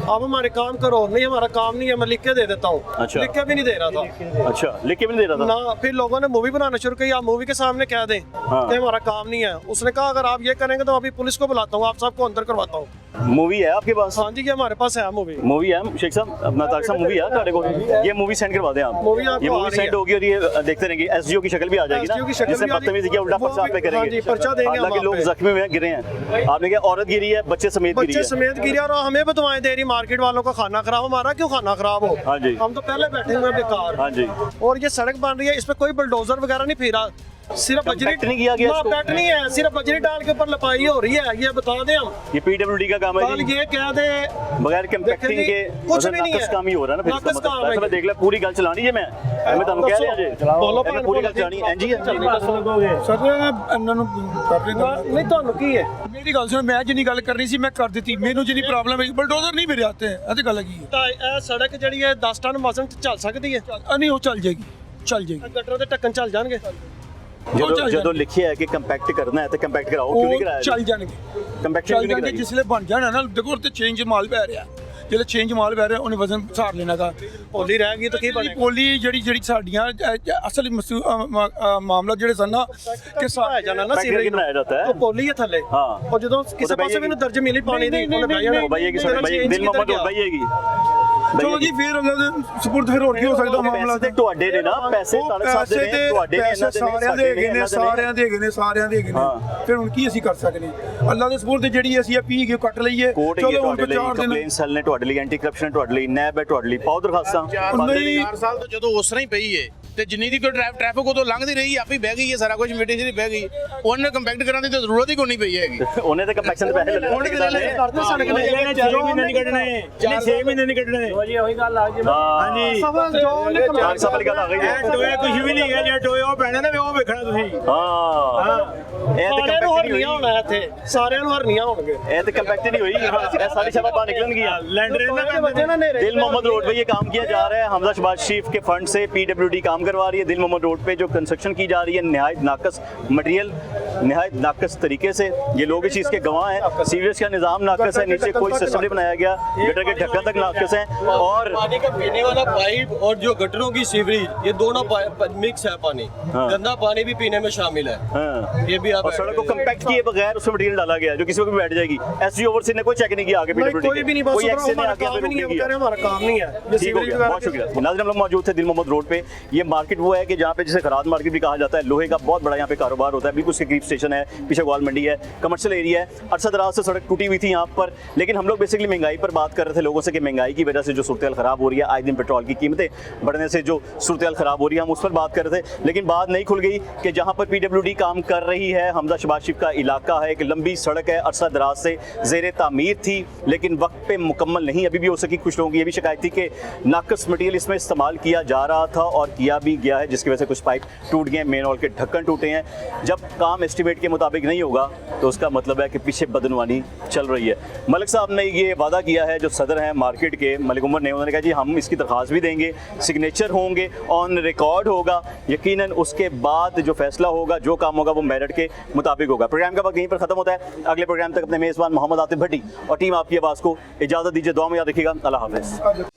आप हमारे काम करो। नहीं हमारा काम नहीं है, मैं लिख के दे देता हूँ। लिख के भी नहीं दे रहा था। अच्छा, लिख के भी नहीं दे रहा था ना। फिर लोगों ने मूवी बनाना शुरू की, आप मूवी के सामने कह दें कि हमारा काम नहीं है। उसने कहा अगर आप ये करेंगे तो अभी पुलिस को बुलाता हूँ, आप सबको अंदर करवाता हूँ। मूवी है आपके पास? हाँ जी, ये हमारे पास है मूवी। मूवी है शेख साहब, अपना तारिक साहब मूवी है ਤੁਹਾਡੇ ਕੋਲ? ये मूवी सेंड करवा दें आप। ये मूवी सेंड होगी और ये देखते रहेंगे, एसडीओ की शक्ल भी आ जाएगी ना, जिससे बदतमीजी किया उल्टा पर्चा आप पे करेंगे। हालांकि लोग जख्मी हुए गिरे हैं, आपने क्या औरत गिरी है, बच्चे समेत गिरी है, और हमें बदवाएं दे रही मार्केट वालों का खाना खराब। हमारा क्यों खाना खराब हो? हाँ जी, हम तो पहले बैठे हुए बेकार। हाँ जी, और ये सड़क बन रही है, इस पे कोई बुलडोजर वगैरह नहीं फिरा, सिर्फ बजरी नहीं किया गया, पैट नहीं है, सिर्फ बजरी डाल के ऊपर लपाई हो रही है। ये बता दें हम, ये पीडब्ल्यूडी का काम है जी। ये कह दे बगैर कंपैक्टिंग के कुछ भी नहीं है, काम ही हो रहा है ना। फिर मतलब देख ले, पूरी गल चलानी है। मैं ਤੁਹਾਨੂੰ ਕਹਿ ਰਿਹਾ ਜੀ, पूरी गल चलानी है जी। ਸਰ ਇਹਨਾਂ ਨੂੰ ਕਰ ਦੇਗਾ ਨਹੀਂ, ਤੁਹਾਨੂੰ ਕੀ ਹੈ? ਮੇਰੀ ਗੱਲ ਸੁਣ, ਮੈਂ ਜਿੰਨੀ ਗੱਲ ਕਰਨੀ ਸੀ ਮੈਂ ਕਰ ਦਿੱਤੀ। ਮੈਨੂੰ ਜਿੰਨੀ ਪ੍ਰੋਬਲਮ ਹੈ ਬਲਡੋਜ਼ਰ ਨਹੀਂ ਮੇਰੇ ਹੱਥ ਹੈ, ਇਹ ਤੇ ਗੱਲ ਕੀ ਹੈ? ਤਾਂ ਇਹ ਸੜਕ ਜਿਹੜੀ ਹੈ 10 ਟਨ ਵਜ਼ਨ ਚੱਲ ਸਕਦੀ ਹੈ? ਨਹੀਂ, ਉਹ ਚੱਲ ਜਾਏਗੀ। ਗਟਰ ਦੇ ਢੱਕਣ ਚੱਲ ਜਾਣਗੇ। ਜਦੋਂ ਲਿਖਿਆ ਹੈ ਕਿ ਕੰਪੈਕਟ ਕਰਨਾ ਹੈ ਤੇ ਕੰਪੈਕਟ ਕਰਾਓ, ਕਿਉਂ ਨਹੀਂ ਕਰਾਇਆ? ਚੱਲ ਜਾਣਗੇ, ਕੰਪੈਕਸ਼ਨ ਕਿਉਂ ਨਹੀਂ ਕਰਾਈ? ਜਿਸਲੇ ਬਣ ਜਾਣਾ ਨਾ, ਦੇਖੋ ਉੱਤੇ ਚੇਂਜ ਮਾਲ ਪੈ ਰਿਹਾ, ਜਿਹੜੇ ਚੇਂਜ ਮਾਲ ਪੈ ਰਿਹਾ ਉਹਨੇ ਵਜ਼ਨ ਸਾਰ ਲੈਣਾ ਦਾ। ਪੋਲੀ ਰਹਿ ਗਈ ਤਾਂ ਕੀ ਬਣੇਗਾ? ਪੋਲੀ ਜਿਹੜੀ ਸਾਡੀਆਂ ਅਸਲ ਮਾਮਲਾ ਜਿਹੜੇ ਸਨ ਨਾ ਕਿ ਜਾਣਾ ਨਾ ਸੀਵਰੇਜ ਬਣਾਇਆ ਜਾਂਦਾ ਹੈ, ਉਹ ਪੋਲੀ ਹੈ ਥੱਲੇ। ਹਾਂ, ਉਹ ਜਦੋਂ ਕਿਸੇ ਪਾਸੇ ਵੀ ਨੂੰ ਦਰਜ ਮਿਲੀ ਪਾਣੀ ਦੀ, ਉਹਨੇ ਬਹਿ ਜਾਣਾ। ਭਾਈ ਇਹ ਸਾਡੇ ਭਾਈ ਦਿਲ ਮੁਹੰਮਦ ਰੋਡ ਭਾਈ ਹੈਗੀ। ਚਲੋ ਜੀ, ਫਿਰ ਉਹਨਾਂ ਦੇ ਸਪੁਰਦ ਫਿਰ ਹੋਰ ਕੀ ਹੋ ਸਕਦਾ ਮਾਮਲਾ? ਤੇ ਤੁਹਾਡੇ ਨੇ ਨਾ ਪੈਸੇ, ਤੁਹਾਡੇ ਨੇ, ਤੁਹਾਡੇ ਨੇ, ਸਾਰਿਆਂ ਦੇ ਹੈਗੇ ਨੇ, ਸਾਰਿਆਂ ਦੇ ਹੈਗੇ ਨੇ। ਫਿਰ ਹੁਣ ਕੀ ਅਸੀਂ ਕਰ ਸਕਦੇ? ਅੱਲਾ ਦੇ ਸਪੁਰਦ ਜਿਹੜੀ ਅਸੀਂ ਪੀ ਕੇ ਕੱਟ ਲਈਏ। ਚਲੋ ਹੁਣ 4 ਦਿਨ ਕੰਪਲੇਨ ਸੈੱਲ ਨੇ ਤੁਹਾਡੇ ਲਈ, ਐਂਟੀ ਕਰਪਸ਼ਨ ਤੁਹਾਡੇ ਲਈ, ਨੈਬ ਹੈ ਤੁਹਾਡੇ ਲਈ, ਪਾਓ ਦਰਖਾਸਤਾਂ। 4 ਸਾਲ ਤੋਂ ਜਦੋਂ ਉਸ ਤਰ੍ਹਾਂ ਹੀ ਪਈ ਏ ਤੇ ਜਿੰਨੀ ਦੀ ਕੋਈ ਟ੍ਰੈਫਿਕ ਉਦੋਂ ਲੰਘਦੀ ਰਹੀ, ਆਪੇ ਬਹਿ ਗਈ ਹੈ, ਸਾਰਾ ਕੁਝ ਮੀਟਿੰਗ ਜਿਹੜੀ ਬਹਿ ਗਈ। ਉਹਨੇ ਕੰਪੈਕਟ ਕਰਨ ਦੀ ਤਾਂ ਜ਼ਰੂਰਤ ਹੀ ਕੋਈ ਨਹੀਂ ਪਈ ਹੈਗੀ। ਉਹਨੇ ਤਾਂ ਕੰਪੈਕਸ਼ਨ ਦੇ ਪੈਸੇ ਲੈ ਉਹਨੇ ਕਰਦੇ ਸੜਕ ਨੇ 6 ਮਹੀਨੇ ਨਹੀਂ ਕੱਢਣੇ, 6 ਮਹੀਨੇ ਨਹੀਂ ਕੱਢਣੇ। ਜੀ ਉਹੀ ਗੱਲ ਆ ਜੀ। ਹਾਂਜੀ, ਸਵਾਲ ਵਾਲੀ ਗੱਲ ਆ ਗਈ ਹੈ। ਟੋਏ ਕੁਝ ਵੀ ਨਹੀਂ ਹੈ, ਜੇ ਟੋਏ ਉਹ ਪੈਣੇ ਨੇ ਉਹ ਵੇਖਣਾ ਤੁਸੀਂ। ਹਾਂ, ਇਹ ਤੇ ਕੰਪੈਕਟ ਨਹੀਂ ਹੋਈ ਹੋਣਾ ਇੱਥੇ, ਸਾਰਿਆਂ ਨੂੰ ਹਰਨੀਆਂ ਹੋਣਗੇ। ਇਹ ਤੇ ਕੰਪੈਕਟ ਨਹੀਂ ਹੋਈ, ਇਹ ਸਾਰੀ ਸ਼ਾਬਾਂ ਬਾਹਰ निकलनगियां। दिल मोहम्मद रोड पे ये काम किया जा रहा है, हमजा शहबाज शरीफ के फंड से पीडब्ल्यूडी काम करवा रही है। दिल मोहम्मद रोड पे जो कंस्ट्रक्शन की जा रही है, नहायत नाकस मटेरियल, नहायत नाकस तरीके से, ये लोग इस चीज़ के गवाह हैं। सीवरेज का निज़ाम नाकस है, नीचे कोई सिस्टम नहीं बनाया गया, गटर के ढक्कन तक नाकस है। और पानी का पीने वाला पाइप और जो गटरों की सीवरेज, ये दोनों मिक्स है पानी। गंदा पानी भी पीने में शामिल है। ये भी आप सड़क को कंपैक्ट किए बगैर उसमें मटेरियल डाला गया जो किसी को भी बैठ जाएगी। एसडी ओवरसीज ने कोई चेक नहीं किया आगे, कोई भी नहीं, कोई एक्शन नहीं आगे, हमारा काम नहीं है। बहुत शुक्रिया। नाज़रीन, हम लोग मौजूद थे दिल मोहम्मद रोड पे। ये मार्केट वो है कि जहाँ पे जिसे खराद मार्केट भी कहा जाता है, लोहे का बहुत बड़ा यहाँ पे कारोबार होता है, बिल्कुल उसके करीब स्टेशन है, पीछे ग्वाल मंडी है, कमर्शियल एरिया है, अरसा दराज से सड़क टूटी हुई थी यहाँ पर। लेकिन हम लोग बेसिकली महंगाई पर बात कर रहे थे लोगों से कि महंगाई की वजह से जो सूरत ख़राब हो रही है, आए दिन पेट्रोल की कीमतें बढ़ने से जो सूरत ख़राब हो रही है, हम उस पर बात कर रहे थे। लेकिन बात नहीं खुल गई कि जहाँ पर PWD काम कर रही है, हमजा शहबाज शरीफ का इलाका है, एक लंबी सड़क है, अरसा दराज से ज़ेर तामीर थी लेकिन वक्त पे मुकम्मल नहीं अभी भी हो सकी। कुछ लोगों की ये भी शिकायत थी कि नाकस मटीरियल इसमें इस्तेमाल किया जा रहा था और किया भी गया है, जिसकी वजह से कुछ पाइप टूट गए, मेन हॉल के ढक्कन टूटे हैं। जब काम एस्टिमेट के मुताबिक नहीं होगा तो उसका मतलब है कि पीछे बदनवानी चल रही है। मलिक साहब ने ये वादा किया है, जो सदर हैं मार्केट के मलिक उमर ने, उन्होंने कहा जी हम इसकी दरख्वास्त भी देंगे, सिग्नेचर होंगे, ऑन रिकॉर्ड होगा, यकीनन उसके बाद जो फैसला होगा, जो काम होगा वो मेरिट के मुताबिक होगा। प्रोग्राम का वक्त यहीं पर खत्म होता है। अगले प्रोग्राम तक अपने मेज़बान मोहम्मद आतिफ भट्टी और टीम आपकी आवाज़ को इजाज़त दीजिए। दुआ में याद रखिएगा। अल्लाह हाफ़िज़।